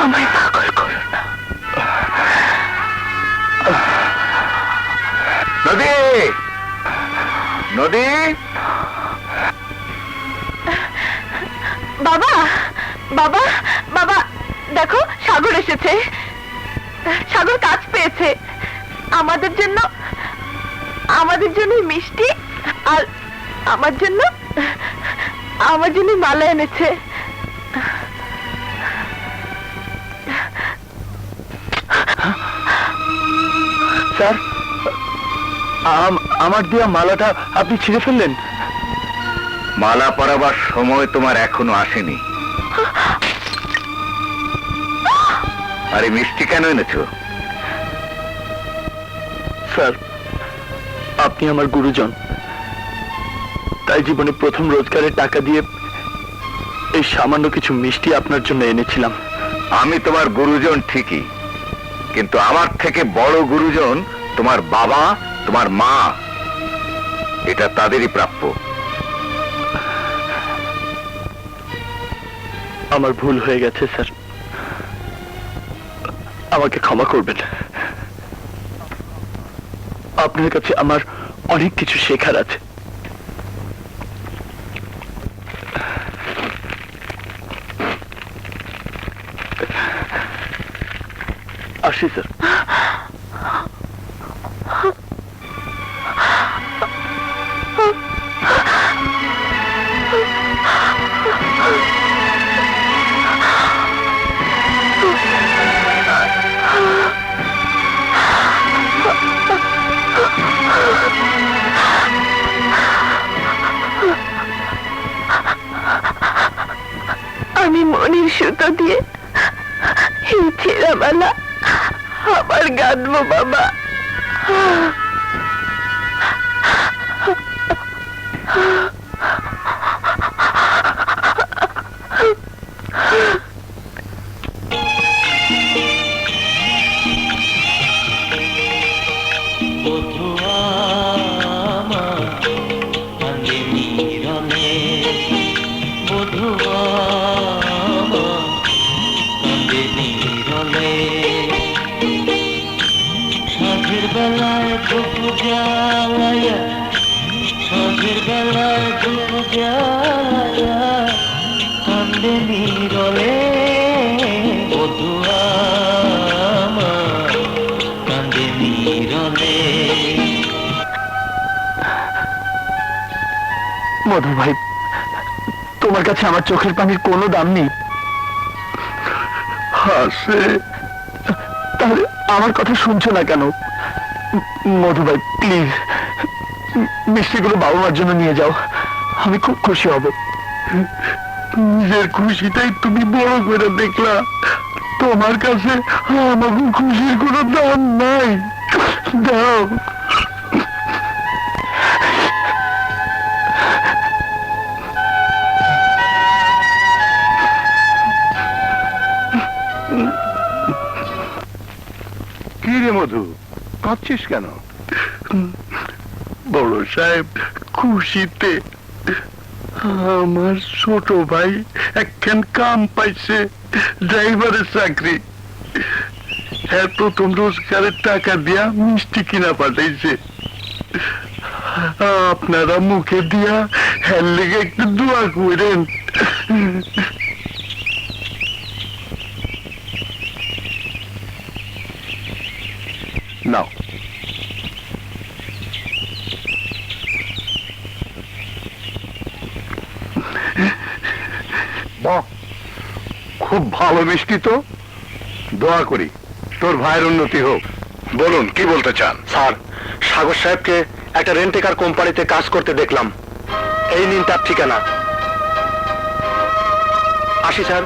আমায় পাগল করো না। নদী, নদী, বাবা, বাবা, বাবা, দেখো সাগর এসেছে। সাগর কাজ পেয়েছে। আমাদের জন্য মিষ্টি আর আমার জন্য মালা এনেছে। স্যার, আমার দেয়া মালাটা আপনি ছিঁড়ে ফেললেন। মালা পরাবার সময় তোমার এখনো আসেনি। আরে মিষ্টি কেন এনেছো? স্যার, আপনি আমার গুরুজন, তাই জীবনে প্রথম রোজগারের টাকা দিয়ে এই সামান্য কিছু মিষ্টি আপনার জন্য এনেছিলাম। আমি তোমার গুরুজন ঠিকই, কিন্তু আমার থেকে বড় গুরুজন তোমার বাবা, তোমার মা। এটা তাদেরই প্রাপ্য। আমার ভুল হয়ে গেছে স্যার, আমাকে ক্ষমা করবেন। আপনার কাছে আমার অনেক কিছু শেখার আছে। আসি স্যার। আমি মনির সুতো দিয়ে এই ছেঁড়া মালা আবার গাঁথবো বাবা। বেলায় ধূপ জ্বালাইয়া, সন্ধ্যের বেলায় ধূপ জ্বালাইয়া, কান্দে নীরবে বধূ আমার, কান্দে নীরবে। মধু ভাই, তোমার কাছে আমার চোখের পানির কোনো দাম নেই? আছে। তাহলে আমার কথা শুনছো না কেন? মধু ভাই প্লিজ, মিষ্টিগুলো বাবা মার জন্য নিয়ে যাও, আমি খুব খুশি হব। নিজের খুশিটাই তুমি বড় করে দেখলা, তোমার কাছে আমার খুশির কোনো দাম নাই। দাও। কি রে মধু, কাঁদছিস কেন? বড় সাহেব, খুশিতে আমার ছোট ভাই একখান কাম পাইছে, ড্রাইভারের চাকরি। হ্যাঁ, প্রথম রোজগারের টাকা দিয়া মিষ্টি কিনা পাঠাইছে। আপনারা মুখে দিয়া হ্যার লেগে একটু দোয়া করেন। নাও। বাহ, খুব ভালো মিষ্টি তো। দোয়া করি তোর ভাইয়ের উন্নতি হোক। বলুন, কি বলতে চান? স্যার, সাগর সাহেবকে একটা রেন্টেকার কোম্পানিতে কাজ করতে দেখলাম। এই নিন তার ঠিকানা। আসি স্যার।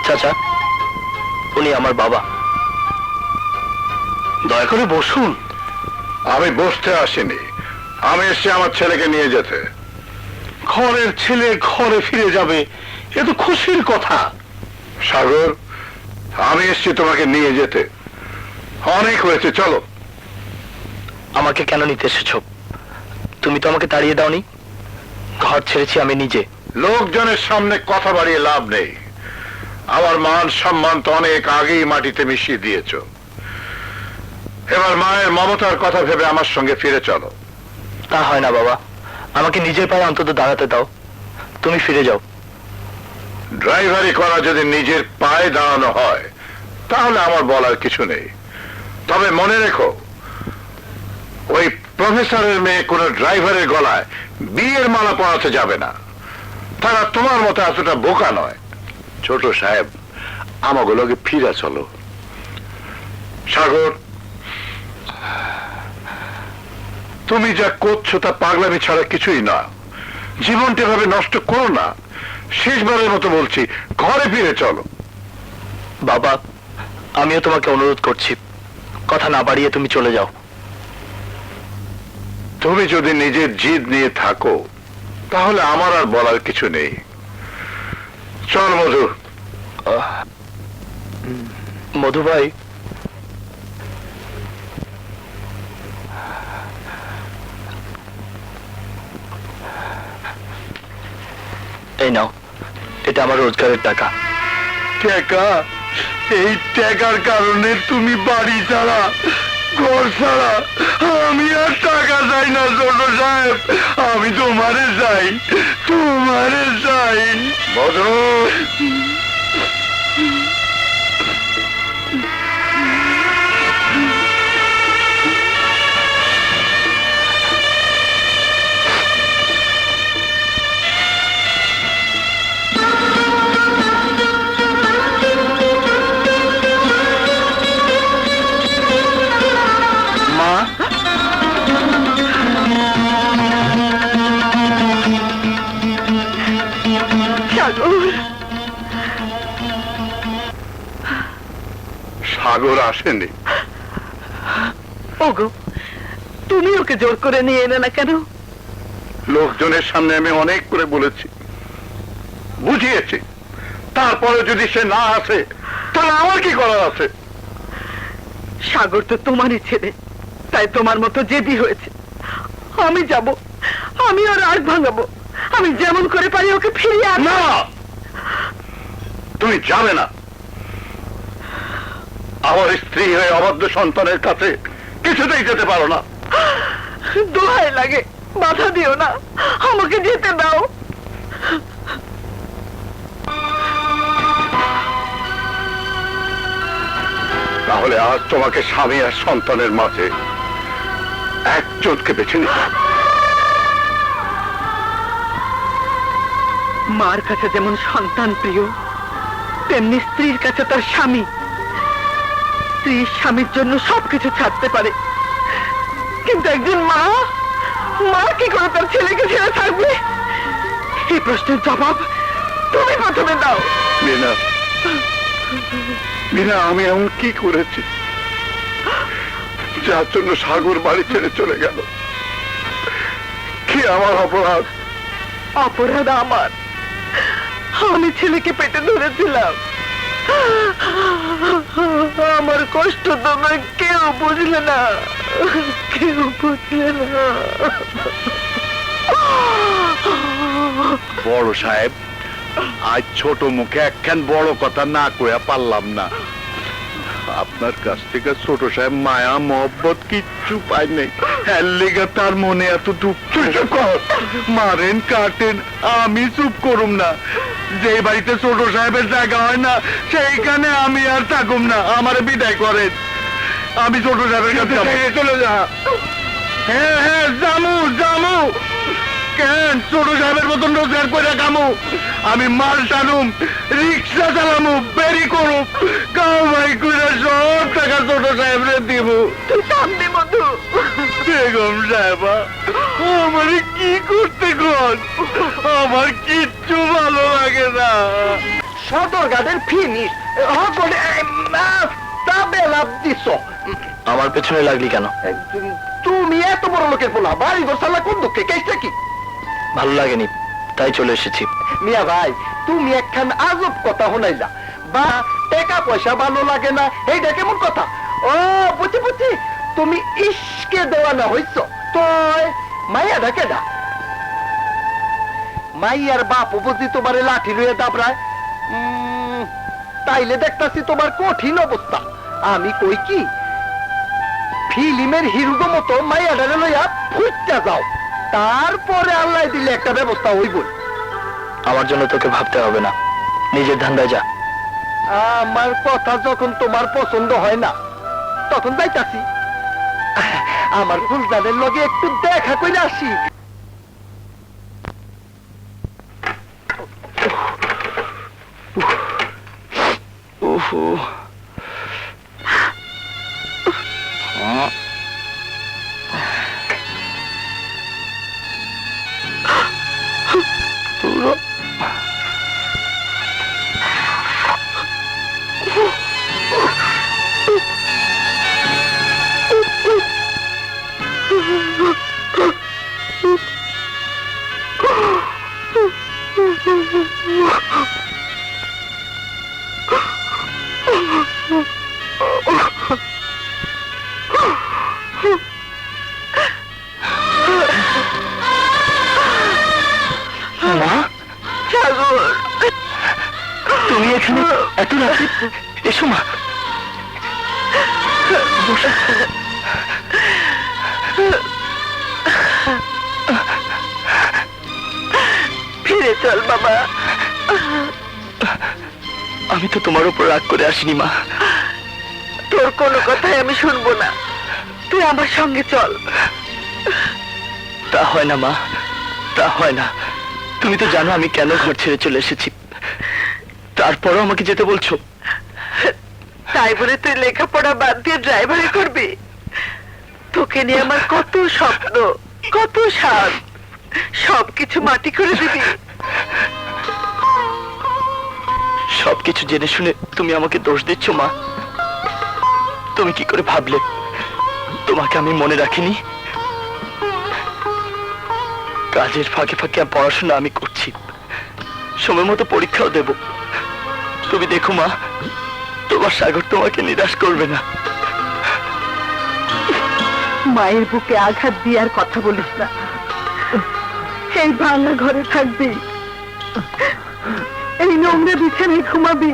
চাচা, উনি আমার বাবা। দয়া করে বসুন। আমি বসতে আসিনি, আমি এসে আমার ছেলেকে নিয়ে যেতে। ঘরের ছেলে ঘরে ফিরে যাবে, এ তো খুশির কথা। সাগর, আমি এসছি তোমাকে নিয়ে যেতে। অনেক হয়েছে, চলো। আমাকে কেন নিতে এসেছো? তুমি তো আমাকে তাড়িয়ে দাওনি। ঘর ছেড়েছি আমি নিজে। লোকজনের সামনে কথা বাড়িয়ে লাভ নেই। আমার মান সম্মান তো অনেক আগেই মাটিতে মিশিয়ে দিয়েছো। এবার মায়ের মমতার কথা ভেবে আমার সঙ্গে ফিরে চলো। তা হয় না বাবা, আমাকে নিজের পায়ে অন্তত দাঁড়াতে দাও। তুমি ফিরে যাও। ড্রাইভারি করা যদি নিজের পায়ে দাঁড়ানো হয়, তাহলে আমার বলার কিছু নেই। তবে মনে রেখো, ওই প্রফেসরের মেয়ে কোনো ড্রাইভারের গলায় বিয়ের মালা পরাতে যাবে না। তারা তোমার মতো এতটা বোকা নয়। ছোট সাহেব, আমাগুলোকে ফিরে চলো। সাগর, তুমি যা করছো তা পাগলামি ছাড়া কিছুই না। জীবনটা এভাবে নষ্ট করো না। শেষবারের মতো বলছি, ঘরে ফিরে চলো। বাবা, আমিও তোমাকে অনুরোধ করছি, কথা না বাড়িয়ে তুমি চলে যাও। তুমি যদি নিজের জিদ নিয়ে থাকো, তাহলে আমার আর বলার কিছু নেই। চল মধু। মধু ভাই, এই নাও, এটা আমার রোজগারের টাকা। টাকা? এই টাকার কারণে তুমি বাড়ি ছাড়া, ঘর ছাড়া? আমি আর টাকা চাই না ছোট সাহেব, আমি তোমারে চাই, তোমারে চাই। মধু, সাগর আসেনি। ওগো, তুমি ওকে জোর করে নিয়ে এলে না কেন? লোকজনের সামনে আমি অনেক করে বলেছি, বুঝিয়েছি, তারপরে যদি সে না আসে তাহলে আমার কি করার আছে? সাগর তো তোমারই ছেলে, তাই তোমার মতো জেদি হয়েছে। আমি যাব, আমি ওর রাগ ভাঙাবো, আমি যেমন করে পারি ওকে ফিরিয়ে আনবো। না, তুমি যাবে না। আমার স্ত্রী হয়ে অবাধ্য সন্তানের কাছে কিছুতেই যেতে পারো না। দোহাই লাগে, বাধা দিও না, আমাকে যেতে দাও। তাহলে আজ তোমাকে স্বামী আর সন্তানের মাঝে একজনকে বেছে নিতে হবে। মার কাছে যেমন সন্তান প্রিয়, তেমনি স্ত্রীর কাছে তার স্বামী। স্ত্রী স্বামীর জন্য সবকিছু ছাড়তে পারে, কিন্তু একজন মা, মা কি করে তার ছেলেকে ছেড়ে থাকবে? এই প্রশ্নের জবাব তুমি প্রথমে দাও। মিনা, মিনা, আমি এমন কি করেছি যার জন্য সাগর বাড়ি ছেড়ে চলে গেল? কি আমার অপরাধ? অপরাধ আমার, আমি ছেলেকে পেটে ধরেছিলাম। আমার কষ্ট তোমরা কেউ বুঝলে না, কেউ বুঝলে না। বড় সাহেব, আজ ছোট মুখে একখান বড় কথা না কইয়া পারলাম না। আপনার কাছ থেকে ছোট সাহেব মায়া মহব্বত কিচ্ছু পাই নাই, এর লেগে তার মনে এত দুঃখ। চুপ কর। মারেন কাটেন, আমি চুপ করুম না। যে বাড়িতে ছোট সাহেবের জায়গা হয় না সেইখানে আমি আর থাকুম না, আমার বিদায় করেন। আমি ছোট সাহেবের কাছে যাবো। চলে যা। হ্যাঁ হ্যাঁ, জামু জামু। কেন ছোট সাহেবের মতন রোজগার করে কামু? আমি মাল টানুম, রিক্সা চালামু, বেরি করুম, কামাই করে সব টাকা ছোট সাহেবরে দিব। তুই সামনে মধু। বেগম সাহেবা, আমারে কি করতে কোন? আমার কিচ্ছু ভালো লাগে না। সদর গার্ডেন ফিনিশ লাভ দিছ। আমার পেছনে লাগলি কেন? তুমি এত বড় লোকের পোলা, বাড়ি ঘর সালা কোন দুঃখে, কেসটা কি? ভালো লাগেনি, তাই চলে এসেছি। মিয়া ভাই, তুমি একখান আজব কথা শোনাইলা। বা টাকা পয়সা ভালো লাগে না, এইটা কেমন কথা? ও বুঝি বুঝি, তুমি ইস্কে দেওয়ানা হইছ। তো মাইয়া ডাকে দা, মাইয়ার বাপ বুঝি তোমারে লাঠি লইয়া দাবরায়। তাইলে দেখতাছি তোমার কঠিন অবস্থা। আমি কই কি, ফিল্মের হিরোগো মতো মাইয়াডারে লইয়া ফুটটা যাও, তারপরে আল্লাহ দিলে একটা ব্যবস্থা হইব। আমার জন্য তোকে ভাবতে হবে না, নিজের ধান্দায় যা। আমার কথা যখন তোমার পছন্দ হয় না তখন যাইতাছি। আমার ফুলদানের লগে একটু দেখা কইরা আসি। তুমি এখানে এত রাতে? এসো মা, ফিরে চল বাবা। আমি তো তোমার উপর রাগ করে আসিনি মা। তোর কোনো কথাই আমি শুনবো না, তুই আমার সঙ্গে চল। তা হয় না মা, তা হয় না। তুমি তো জানো আমি কেন ঘর ছেড়ে চলে এসেছি, তারপরও আমাকে যেতে বলছো। তাই বলে তুই লেখাপড়া বাদ দিয়ে ড্রাইভারি করবি? তোকে নিয়ে আমার কত স্বপ্ন, কত স্বাদ, সবকিছু মাটি করে দিবি? সবকিছু জেনে শুনে তুমি আমাকে দোষ দিচ্ছ মা। তুমি কি করে ভাবলে তোমাকে আমি মনে রাখিনি? কাজের ফাঁকে ফাঁকে পড়াশোনা আমি করছি, সময় মতো পরীক্ষাও দেব। তুমি দেখো মা, তোমার সাগর তোমাকে নিরাশ করবে না। মায়ের বুকে আঘাত দিয়ে আর কথা বলিস না। এই ভাঙা ঘরে থাকবি, এই নোংরা বিছানায় ঘুমাবি,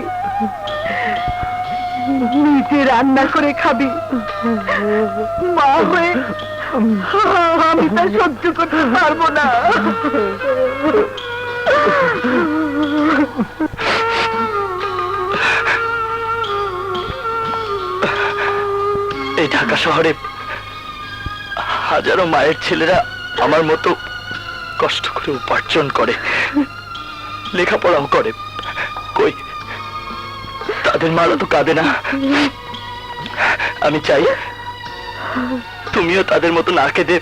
নিজে রান্না করে খাবি। মা হয়ে আমি তা সহ্য করতে পারবো না। এই ঢাকা শহরে হাজারো মায়ের ছেলেরা আমার মতো কষ্ট করে উপার্জন করে, লেখাপড়াও করে। কই, তাদের মারা তো কাঁদে না। আমি চাই তুমিও তাদের মতো না কেঁদে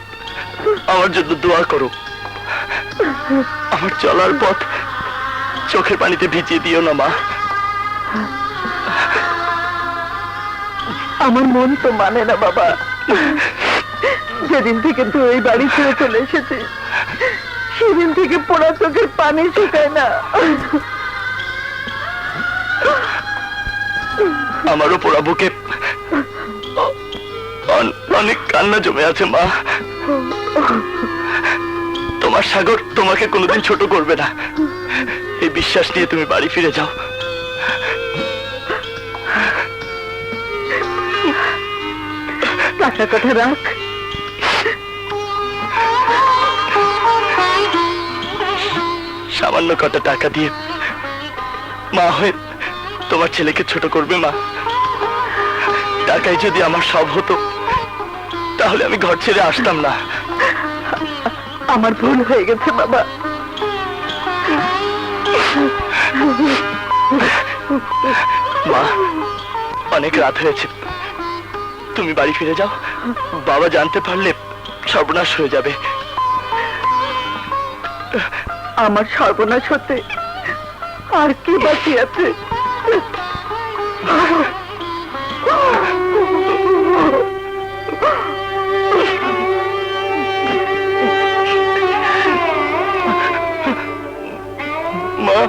আমার জন্য দোয়া করো। আমার চলার পথ চোখের পানিতে ভিজিয়ে দিও না মা। আমার মন তো মানে না বাবা। যেদিন থেকে তুই এই বাড়ি ছেড়ে চলে এসেছিস, সেদিন থেকে পোড়া চোখের পানি শুকায় না। আমারও পোড়া বুকে অনেক কান্না জমে আছে মা। তোমার সাগর তোমাকে কোনোদিন ছোট করবে না, এই বিশ্বাস নিয়ে তুমি বাড়ি ফিরে যাও। টাকা কথা রাখ। সামান্য কটা টাকা দিয়ে মা হয়ে তোমার ছেলেকে ছোট করবে মা? টাকাই যদি আমার সব হতো, তাহলে আমি ঘর ছেড়ে আসতাম না। আমার ভুল হয়ে গেছে বাবা। মা, অনেক রাত হয়েছে, তুমি বাড়ি ফিরে যাও। বাবা জানতে পারলে সর্বনাশ হয়ে যাবে। আমার সর্বনাশ হতে আর কি বাকি আছে? মা,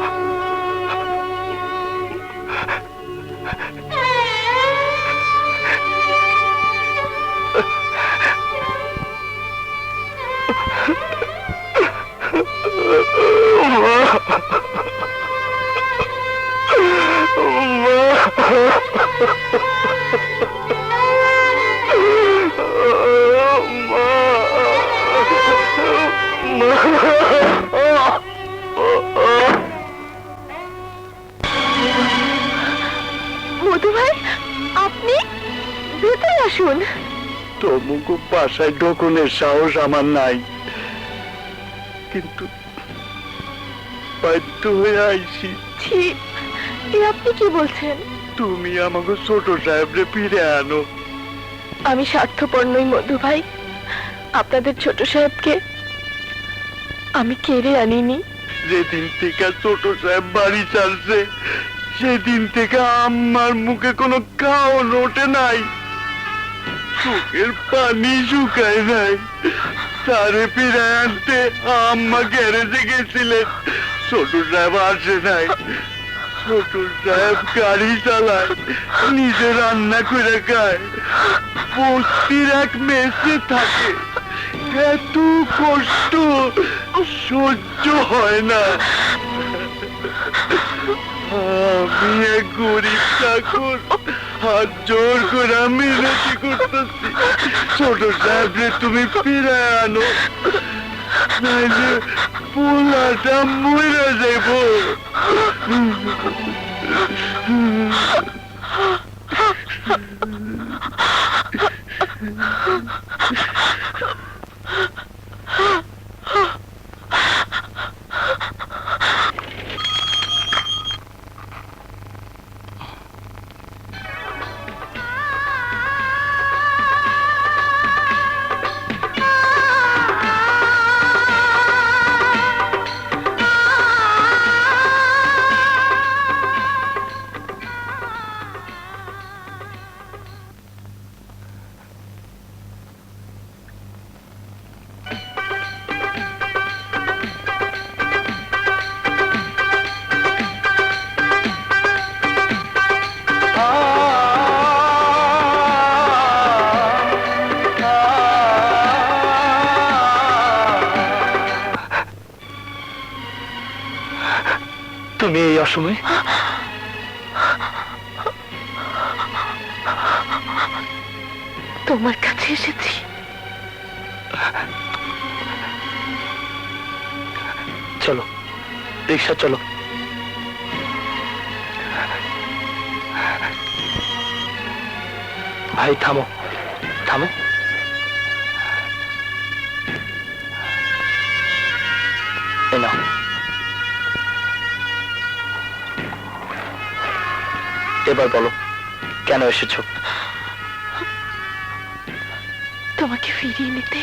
মধু ভাই, আপনি ভেতরে আসুন। তমুকু বাসায় ঢোকনের সাহস আমার নাই, কিন্তু বাধ্য হয়ে আইছি। ছি, এ আপনি কি বলছেন? তুমি আমাকে ছোট সাহেবরে ফিরে আনো। আমি স্বার্থপর নই মধু ভাই। আপনাদের ছোট সাহেবকে আমি কেড়ে আনিনি। যেদিন থেকে ছোট সাহেব বাড়ি ছাড়ছে, সেদিন থেকে আমার মুখে কোনো খাওয়ান ওঠে নাই, চোখের পানি শুকায় নাই। তারে ফিরে আনতে আম্মা গ্যারেজে গেছিলেন, ছোট সাহেব আসে নাই। ছোট সাহেব গাড়ি চালায়, নিজে রান্না করে খায়, বস্তির এক মেসে থাকে। এত কষ্ট সহ্য হয় না। আমি এক গরিব ঠাকুর, হাত জোর করে মিনতি করতেছি, ছোট সাহেবরে তুমি ফিরে আনো, নাইলে পোলাটা মরে যাইব। তুমি এই অসময়ে? তোমার কাছে এসেছি। চলো, রিক্সা চলো। ভাই থামো, থামো। এই নাও। এবার বলো, কেন এসেছো? তোমাকে ফিরিয়ে নিতে।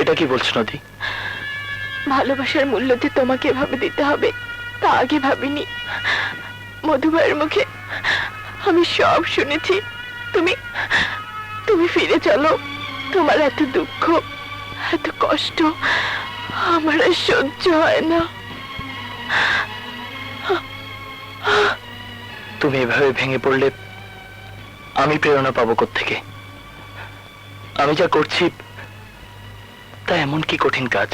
এটা কি বলছো নদী? ভালোবাসার মূল্য যে তোমাকে এভাবে দিতে হবে তা আগে ভাবিনি। মধুবাইয়ের মুখে আমি সব শুনেছি। তুমি তুমি ফিরে চলো। তোমার এত দুঃখ, এত কষ্ট আমার আর সহ্য হয় না। তুমি এভাবে ভেঙে পড়লে আমি প্রেরণা পাবো কোত্থেকে? আমি যা করছি তা এমন কি কঠিন কাজ?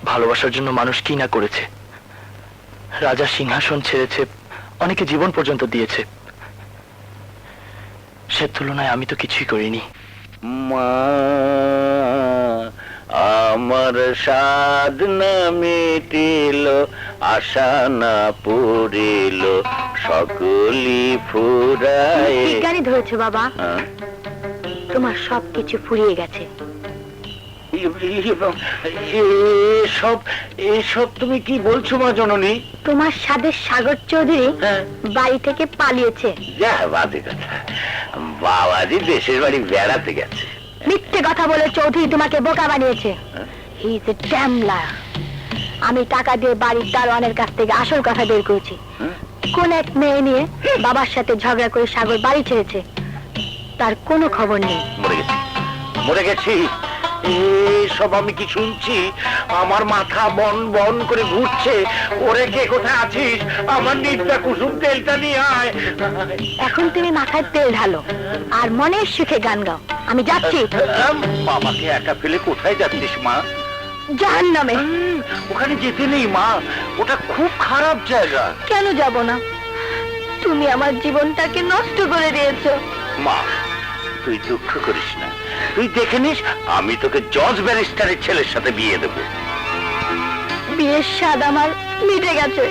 ভালোবাসার জন্য মানুষ কি না করেছে। রাজা সিংহাসন ছেড়েছে, অনেকে জীবন পর্যন্ত দিয়েছে। সে তুলনায় আমি তো কিছুই করিনি। মা, আমার সাধ না মিটিল, আশা না পুরিল, সকলি ফুরায়। বিজ্ঞানী ধরেছে বাবা, তোমার সবকিছু ফুরিয়ে গেছে। এসব এসব তুমি কি বলছো মা জননী? তোমার সাধের সাগর চৌধুরী বাড়ি থেকে পালিয়েছে। যা বাজে কথা, বাবাজি দেশের বাড়ি বেড়াতে গেছে। মিথ্যে কথা বলে চৌধুরী তোমাকে বোকা বানিয়েছে। He is a damn liar. আমি টাকা দিয়ে বাড়ির দারোয়ানের কাছ থেকে আসল কথা বের করেছি। কোন এক মেয়ে নিয়ে বাবার সাথে ঝগড়া করে সাগর বাড়ি ছেড়েছে, তার কোনো খবর নেই। মরে গেছি, মরে গেছি। সব আমি কি শুনছি? আমার মাথা বন বন করে ঘুরছে। ওরে কে কোথায় আছিস? আমার নিত্যা কুসুম তেলটা নিয়ে আয়। এখন তুমি মাথায় তেল ঢালো আর মনের সুখে গান গাও। আমি যাচ্ছি। বাবাকে একা ফেলে কোথায় যাচ্ছিস মা? জাহান্নামে। ওখানে যেতে নেই মা, ওটা খুব খারাপ জায়গা। কেন যাব না? তুমি আমার জীবনটাকে নষ্ট করে দিয়েছো। মা, তুই দুঃখ করিস না। তুই দেখে নিস, আমি তোকে জজ ব্যারিস্টারের ছেলের সাথে বিয়ে দেব। বিয়ের স্বাদ আমার মিটে গেছে।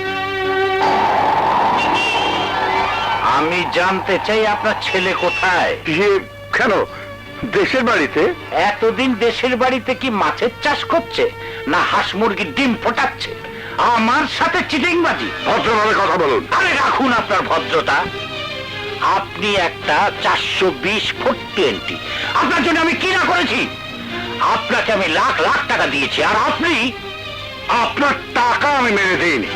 আমি জানতে চাই আপনার ছেলে কোথায়? কেন, দেশের বাড়িতে? এতদিন দেশের বাড়িতে কি মাছের চাষ করছে, না হাঁস মুরগির ডিম ফোটাচ্ছে? আমার সাথে চিটিংবাজি। ভদ্রভাবে কথা বলুন। আরে রাখুন আপনার ভদ্রতা। আপনি একটা 420 ফুট টেন্টি, আপনার জন্য আমি কি না করেছি? আপনাকে আমি লাখ লাখ টাকা দিয়েছি, আর আপনি? আপনার টাকা আমি মেনে দিইনি।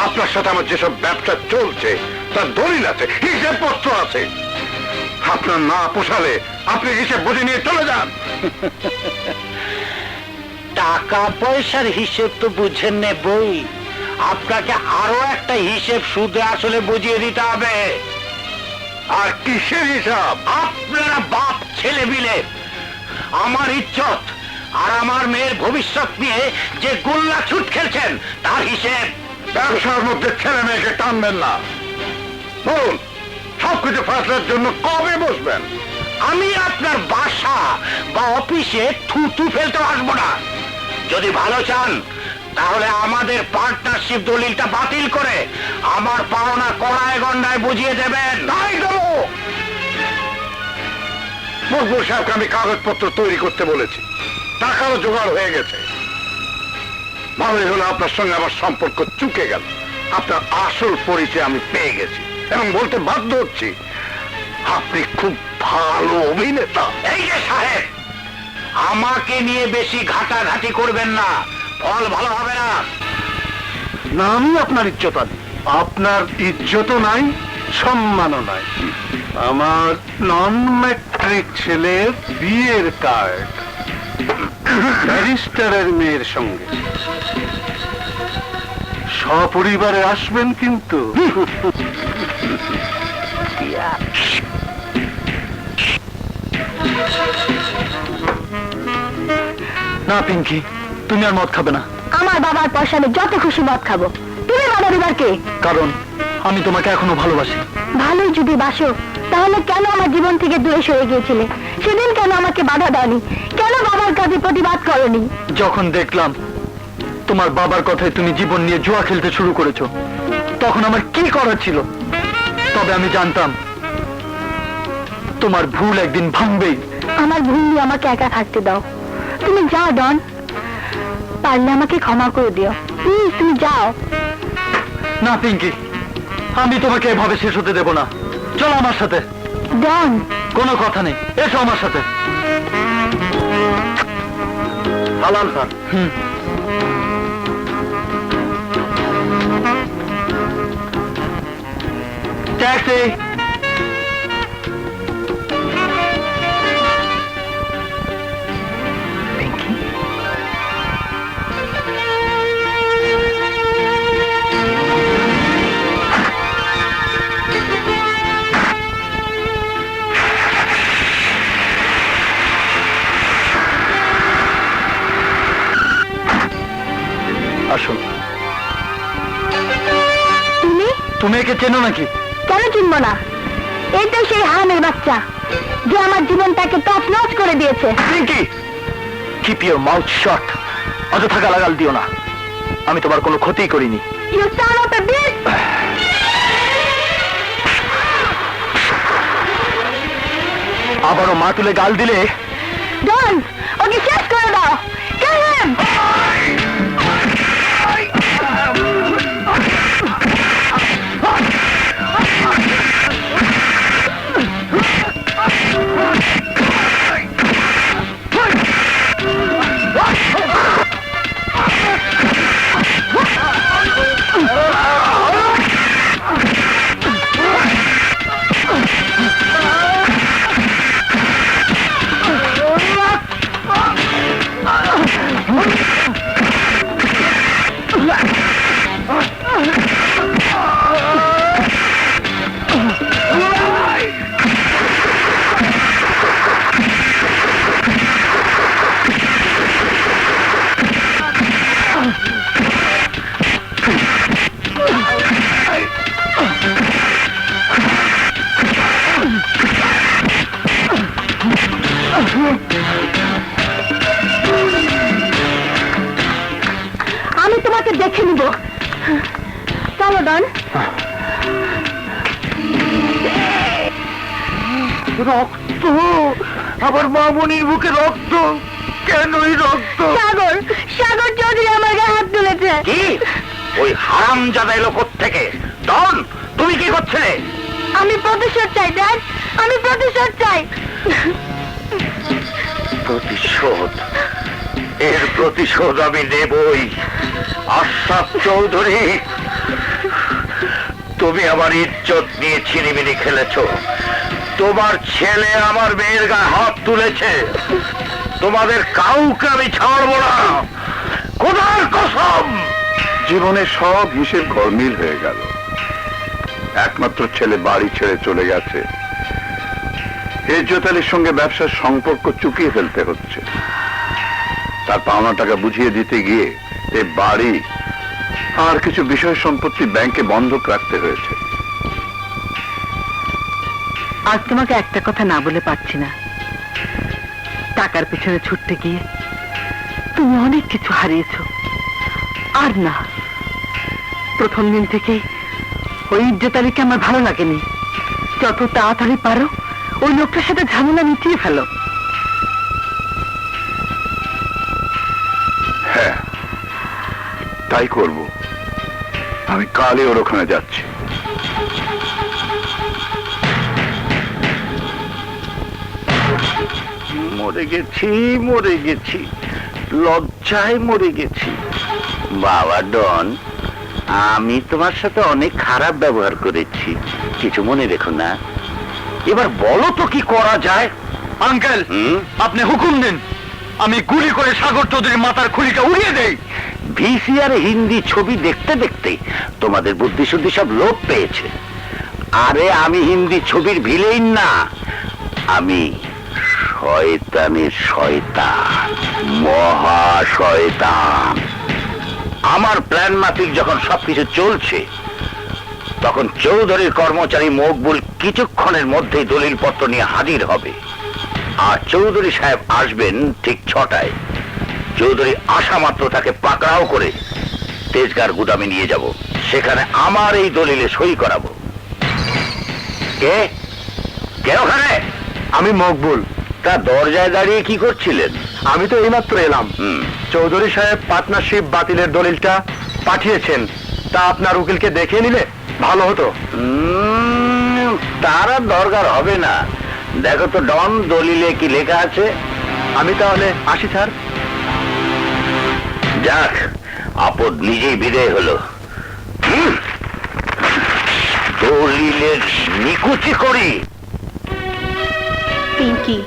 আপনার সাথে আমার যেসব ব্যবসা চলছে তার দলিল আছে, হিসেবপত্র আছে। আপনার না পোষালে আপনি হিসেব বুঝে নিয়ে চলে যান। টাকা পয়সার হিসেব তো বুঝে নেবই, আপনাকে আরো একটা হিসেব সুদে আসলে বুঝিয়ে দিতে হবে। আর কিসের হিসাব? আপনারা বাপ ছেলে মিলে আমার ইজ্জত আর আমার মেয়ের ভবিষ্যৎ নিয়ে যে গোল্লা ছুট খেলছেন তার হিসেব। ব্যবসার মধ্যে ছেলে মেয়েকে টানবেন না। বলুন, সবকিছু ফেসলার জন্য কবে বসবেন? আমি আপনার বাসা বা অফিসে থুতু ফেলতে আসবো না। যদি ভালো চান তাহলে আমাদের পার্টনারশিপ দলিলটা বাতিল করে আমার পাওনা কড়ায় গন্ডায় বুঝিয়ে দেবেন। তাই দেবো। মকবুল সাহেবকে আমি কাগজপত্র তৈরি করতে বলেছি, টাকাও জোগাড় হয়ে গেছে। ভালোই হলো আপনার সঙ্গে আমার সম্পর্ক চুকে গেল। আপনার আসল পরিচয় আমি পেয়ে গেছি এবং বলতে বাধ্য হচ্ছি আপনি খুব ভালো অভিনেতা। এই যে সাহেব, আমাকে নিয়ে বেশি ঘাটাঘাটি করবেন না, ফল ভালো হবে না। না, আমি আপনার ইজ্জত আনি। আপনার ইজ্জতও নাই, সম্মানও নাই। আমার নন ম্যাট্রিক ছেলের বিয়ের কার্ড, ব্যারিস্টারের মেয়ের সঙ্গে। সপরিবারে আসবেন কিন্তু। না পিঙ্কি, তুমি আর মদ খাবে না। আমার বাবার পয়সা আমি যত খুশি মদ খাবো। তুমি বাবা পরিবারকে? কারণ আমি তোমাকে এখনো ভালোবাসি। ভালোই যদি বাসো, তাহলে কেন আমার জীবন থেকে দূরে সরে গিয়েছিলে? সেদিন কেন আমাকে বাধা দাওনি? কেন বাবার কাছে প্রতিবাদ করনি? যখন দেখলাম তোমার বাবার কথায় তুমি জীবন নিয়ে জুয়া খেলতে শুরু করেছো, তখন আমার কি করার ছিল? তবে আমি জানতাম তোমার ভুল একদিন ভাঙবেই। আমার ভুল নিয়ে আমাকে একা থাকতে দাও। তুমি যাও ডন, পারলে আমাকে ক্ষমা করে দিও প্লিজ, তুমি যাও। না পিঙ্কি, আমি তোমাকে এভাবে শেষ হতে দেব না। চলো আমার সাথে। ডন, কোনো কথা নেই, এসো আমার সাথে। হালাল স্যার। ট্যাক্সি। আসুন। তুমি তুমি একে চেনো নাকি? কেন চিনবো না? এই তো সেই হারামের বাচ্চা যে আমার জীবনটাকে তছনছ করে দিয়েছে। Pinky, keep your mouth shut. অযথা গালাগাল দিও না। আমি তোমার কোনো ক্ষতি করিনি। You son of a bitch! আবারও মা তুলে গাল দিলে ডন, ওকে শেষ করে দাও। Kill him! আমি তোমাকে দেখে নিব। চলো ডন। রক্ত, আবার মামনির বুকে রক্ত। কেন এই রক্ত? সাগর, সাগর চৌধুরী আমার গায়ে হাত তুলেছে। কি? ওই হারামজাদা এলো কোত্থেকে? ডন, তুমি কি করছিলে? আমি প্রতিশোধ চাই ড্যাড, আমি প্রতিশোধ চাই। প্রতিশোধ? এর প্রতিশোধ আমি নেবই। আশরাফ চৌধুরী, তুমি আমার ইজ্জত নিয়ে ছিনিমিনি খেলেছো। তোমার ছেলে আমার মেয়ের গায়ে হাত তুলেছে। তোমাদের কাউকে আমি ছাড়বো না, খোদার কসম। জীবনে সব হিসেব গরমিল হয়ে গেল। একমাত্র ছেলে বাড়ি ছেড়ে চলে গেছে। ইজ্জত আলীর সঙ্গে ব্যবসার সম্পর্ক চুকিয়ে ফেলতে হচ্ছে। তার পাওনা টাকা বুঝিয়ে দিতে গিয়ে এই বাড়ি আর কিছু বিষয় সম্পত্তি ব্যাংকে বন্ধক রাখতে হয়েছে। আজ তোমাকে একটা কথা না বলে পারছি না। টাকার পেছনে ছুটতে গিয়ে তুমি অনেক কিছু হারিয়েছো। আর না, প্রথম দিন থেকেই ওই ইজ্জত আলীকে আমার ভালো লাগেনি। যত তাড়াতাড়ি পারো ওই লোকটার সাথে ঝামেলা মিটিয়ে ফেলো। হ্যাঁ, তাই করব। আমি কালই ওর ওখানে যাচ্ছি। মরে গেছি, মরে গেছি, লজ্জায় মরে গেছি। বাবা ডন, আমি তোমার সাথে অনেক খারাপ ব্যবহার করেছি, কিছু মনে রেখো না। এবার বলো তো কি করা যায়। আঙ্কেল, আপনি হুকুম দিন, আমি গুলি করে সাগর চৌধুরীর মাথার খুলিটা উড়িয়ে দেই। ভিসিআর হিন্দি ছবি দেখতে দেখতে তোমাদের বুদ্ধি শুদ্ধি সব লোপ পেয়েছে। আরে আমি হিন্দি ছবির ভিলেন না, আমি শয়তানের শয়তান, মহা শয়তান। আমার প্ল্যান মাফিক যখন সবকিছু চলছে, তখন চৌধুরীর কর্মচারী মকবুল কিছুক্ষণের মধ্যেই দলিলপত্র নিয়ে হাজির হবে, আর চৌধুরী সাহেব আসবেন ঠিক 6টায়। চৌধুরী আসা মাত্র তাকে পাকড়াও করে তেজগাঁর গুদামে নিয়ে যাব, সেখানে আমার এই দলিলে সই করাবো। কে কে ওখানে? আমি মকবুল। তা দরজায় দাঁড়িয়ে কি করছিলেন? আমি তো এইমাত্র এলাম। চৌধুরী সাহেব পার্টনারশিপ বাতিলের দলিলটা পাঠিয়েছেন, তা আপনার উকিলকে দেখে নিলে ভালো হতো। তার আর দরকার হবে না। দেখো তো ডন, দলিলে কি লেখা আছে? আমি তাহলে আসি স্যার। যাক, আপদ নিজেই বিদায় হলো। দলিলের নিকুচি করি। পিঙ্কি,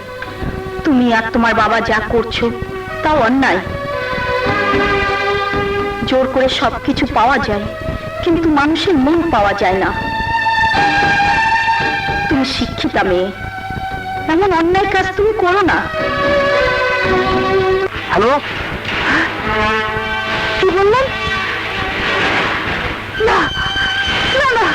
তুমি আর তোমার বাবা যা করছো তাও অন্যায়। জোর করে সবকিছু পাওয়া যায়, কিন্তু মানুষের মন পাওয়া যায় না। তুমি শিক্ষিতা মেয়ে, এমন অন্যায় কাজ তুমি করো না। হ্যালো, কি বললেন? না না না,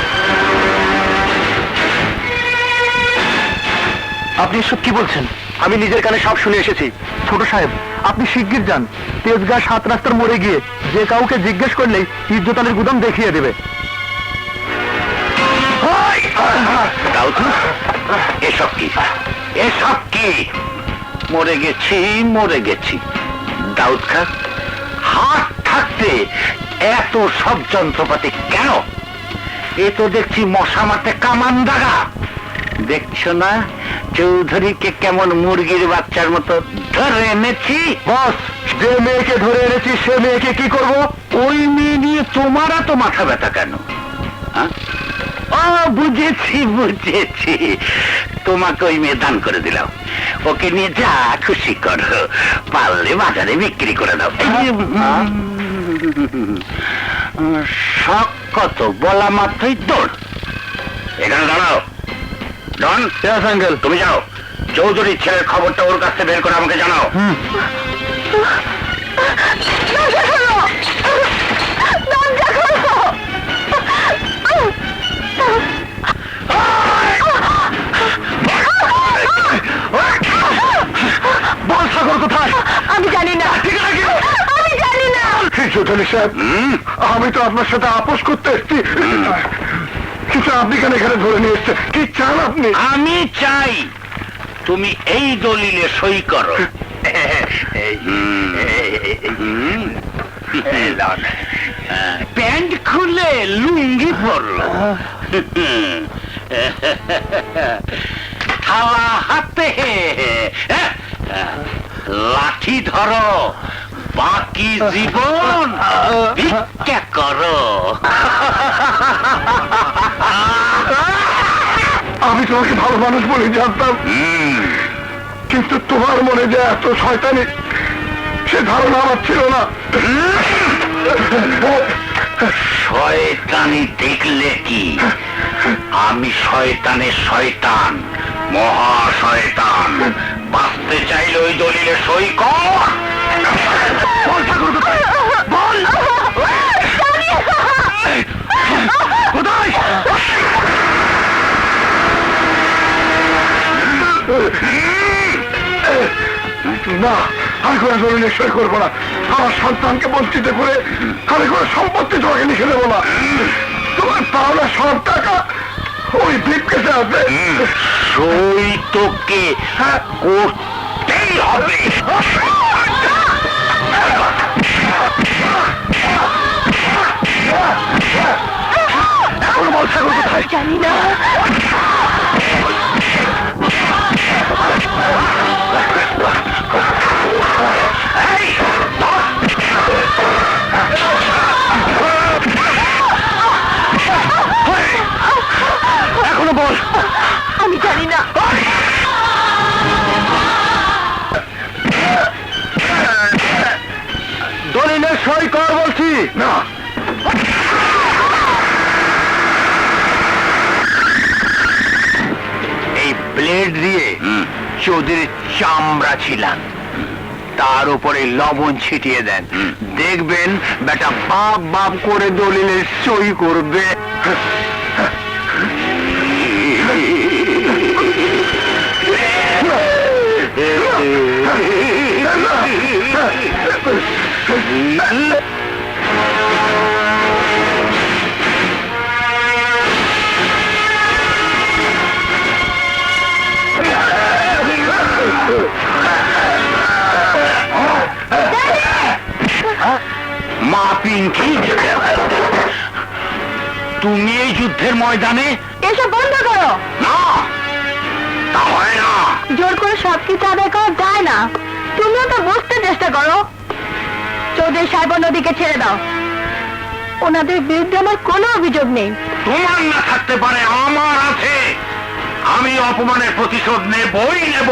আপনি এসব কি বলছেন? আমি নিজের কানে সব শুনে এসেছি। ছোট সাহেব, আপনি শিগগির যান। তেজগাঁ 7 রাস্তার মোড়ে গিয়ে যে কাউকে জিজ্ঞেস করলেই ইজ্জতালের গুদাম দেখিয়ে দেবে। এসব কি, এসব কি? মরে গেছি, মরে গেছি। দাউদ খা, হাত থাকতে এত সব যন্ত্রপাতি কেন? এ তো দেখছি মশা মারতে কামান দাগা। দেখছো না চৌধুরীকে কেমন মুরগির বাচ্চার মতো ধরে এনেছি? বস, যে মেয়েকে ধরে এনেছি সে মেয়েকে কি করব? ওই মেয়ে নিয়ে তোমার এত মাথা ব্যথা কেন? হ্যাঁ? ও বুঝেছি বুঝেছি, তোমাকে ওই মেয়ে দান করে দিলাম। ওকে নিয়ে যা খুশি করো, পারলে বাজারে বিক্রি করে দাও। শখ কত বলা মাত্রই দৌড়। এখানে দাঁড়াও। ডন, আঙ্কেল, তুমি যাও, চৌধুরীর ছেলের খবরটা ওর কাছে বের করে আমাকে জানাও। বল সাগর কোথায়? আমি জানি না, আমি জানি না। চৌধুরী সাহেব, আমি তো আপনার সাথে আপোষ করতে এসেছি, কিন্তু আপনি কেন এখানে ধরে নিয়ে এসছেন? কি চান আপনি? আমি চাই তুমি এই দলিলে সই করো। প্যান্ট খুলে লুঙ্গি পরলো, থালা হাতে লাঠি ধরো, বাকি জীবন ভিক্ষা করো। আমি তোমাকে ভালো মানুষ বলে জানতাম, কিন্তু তোমার মনে যে এত শয়তানি, সে ধারণা আমার ছিল না। শয়তানি দেখলে কি? আমি শয়তানের শয়তান, মহা শয়তান। বাঁচতে চাইলে ওই দলিলে সই কর। বল ঠাকুর কোথায়? বল কোথায়? না, আমি কোনো দলিলে সই করবো না। আমার সন্তানকে বঞ্চিত করে আমি কোনো সম্পত্তি তোমাকে লিখে দেবো না। তোমার পাওনা সব টাকা ওই ব্রিফকেসে আছে। সই তোকে করতেই হবে। এখন বলছে কোথায়? জানি না। এখনো বল। আমি জানি না। দলিলে সই কর বলছি। না, এই ব্লেড দিয়ে চৌধুরীর চামড়া ছিলাম, তার উপরে লবণ ছিটিয়ে দেন, দেখবেন বেটা বাপ বাপ করে দলিলের সই করবে। মা পিঙ্কি, তুমি এই যুদ্ধের ময়দানে? এসব বন্ধ করো। না, তা হয় না। জোর করে সবকিছু আদায় করা যায় না। তুমিও তো বুঝতে চেষ্টা করো। চৌধুরী সাহেব নদীকে ছেড়ে দাও। ওনাদের বিরুদ্ধে আমার কোনো অভিযোগ নেই। তোমার না থাকতে পারে, আমার আছে। আমি অপমানের প্রতিশোধ নেবই নেব।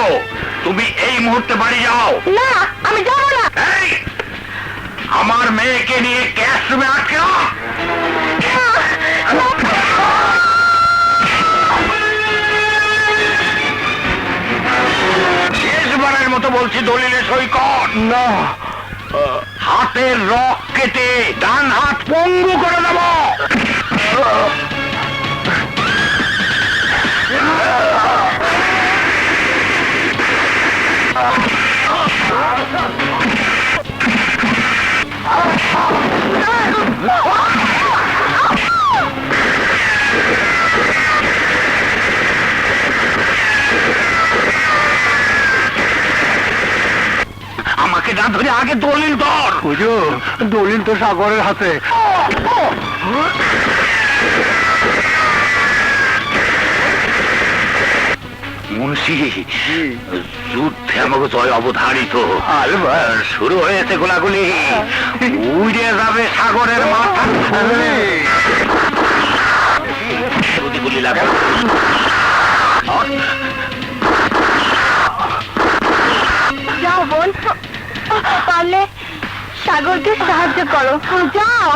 তুমি এই মুহূর্তে বাড়ি যাও। না, আমি যাবো না। এই, আমার মেয়েকে নিয়ে ক্যাশরুমে আটকে দাও। শেষবারের মতো বলছি, দলিলে সই কর। না, হাতের রক কেটে ডান হাত পঙ্গু করে দেব। আমাকে না ধরে আগে দলিল ধর। হুজুর, দলিল তো সাগরের হাতে। মুন্সি, যুদ্ধে আমাকে জয় অবধারিত। আলবাস। শুরু হয়েছে গোলাগুলি। উড়ে যাবে সাগরের মাথা। যদি গুলি লাগে, যাও বোন, পারলে সাগরকে সাহায্য করো। যাও।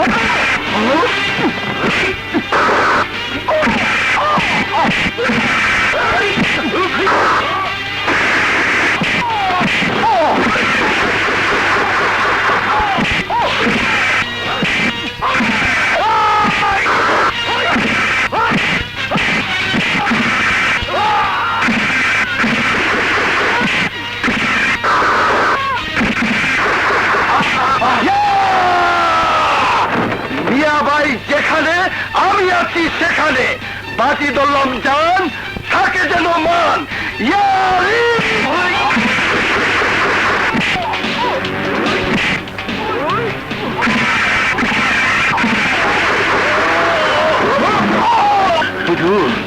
মিয়া ভাই যেখানে, আমি আছি সেখানে। বাজি দলম জান, থাকে যেন মান। ইয়ারি!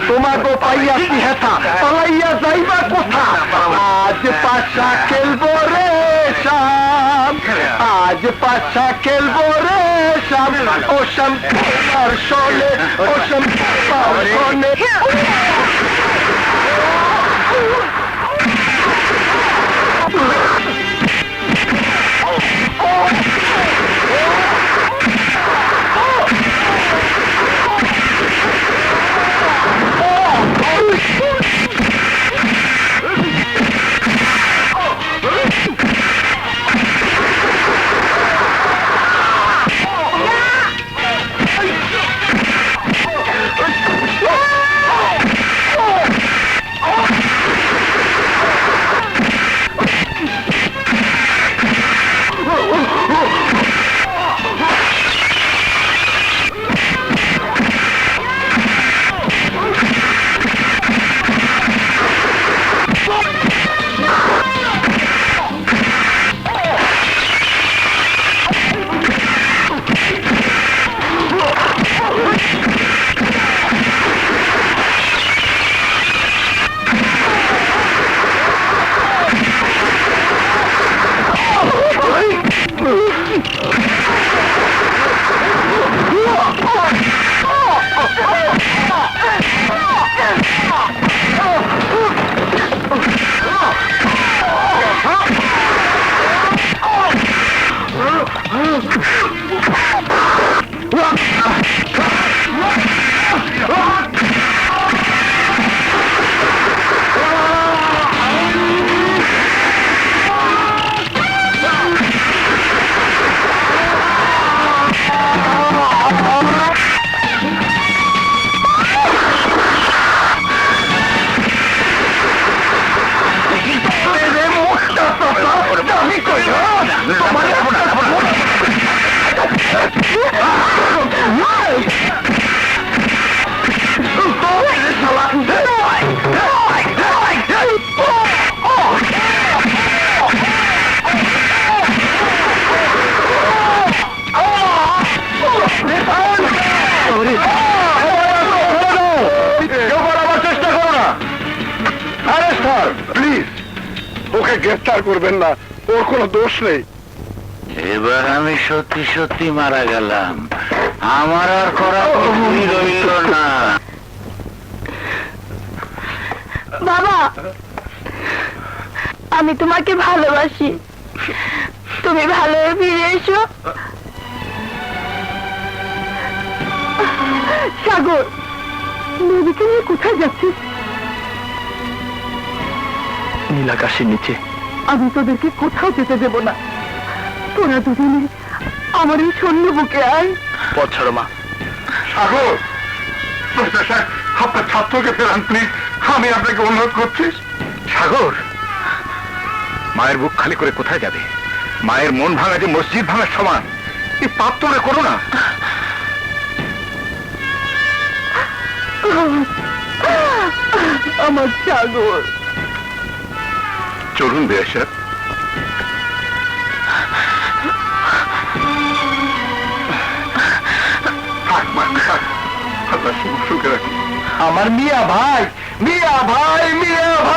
তোমাকে পাইয়াছি হেথা, পালাইয়া যাইবা কোথা? আজ পাশা খেলবো রে শাম, আজ পাশা খেলবো রে শাম। ও শাম তোমার শোনে, ও শাম তোমার শোনে। গ্রেফতার করবেন না, ওর কোনো দোষ নেই। এবার আমি সত্যি সত্যি মারা গেলাম, আমার আর করা কিছুই রইল না। বাবা, আমি তোমাকে ভালোবাসি, তুমি ভালো হয়ে ফিরে এসো। সাগর, নদীকে নিয়ে কোথায় যাচ্ছিস? নীল আকাশের নিচে। আমি তোদেরকে কোথাও যেতে দেব না, তোরা দুজনে আমার এই শূন্য বুকে আয়। পথ ছাড়ো মা। সাগর, প্রফেসর সাহেব, আপনার ছাত্রকে ফেরান প্লিজ, আমি আপনাকে অনুরোধ করছি। সাগর, মায়ের বুক খালি করে কোথায় যাবে? মায়ের মন ভাঙা যে মসজিদ ভাঙার সমান, এই পাপ তোমরা করো না। আমার সাগর। চলুন বেশ স্যার। থাক মা, থাক, আল্লাহ সুখে রাখুন। আমার মিয়া ভাই, মিয়া ভাই, মিয়া ভাই।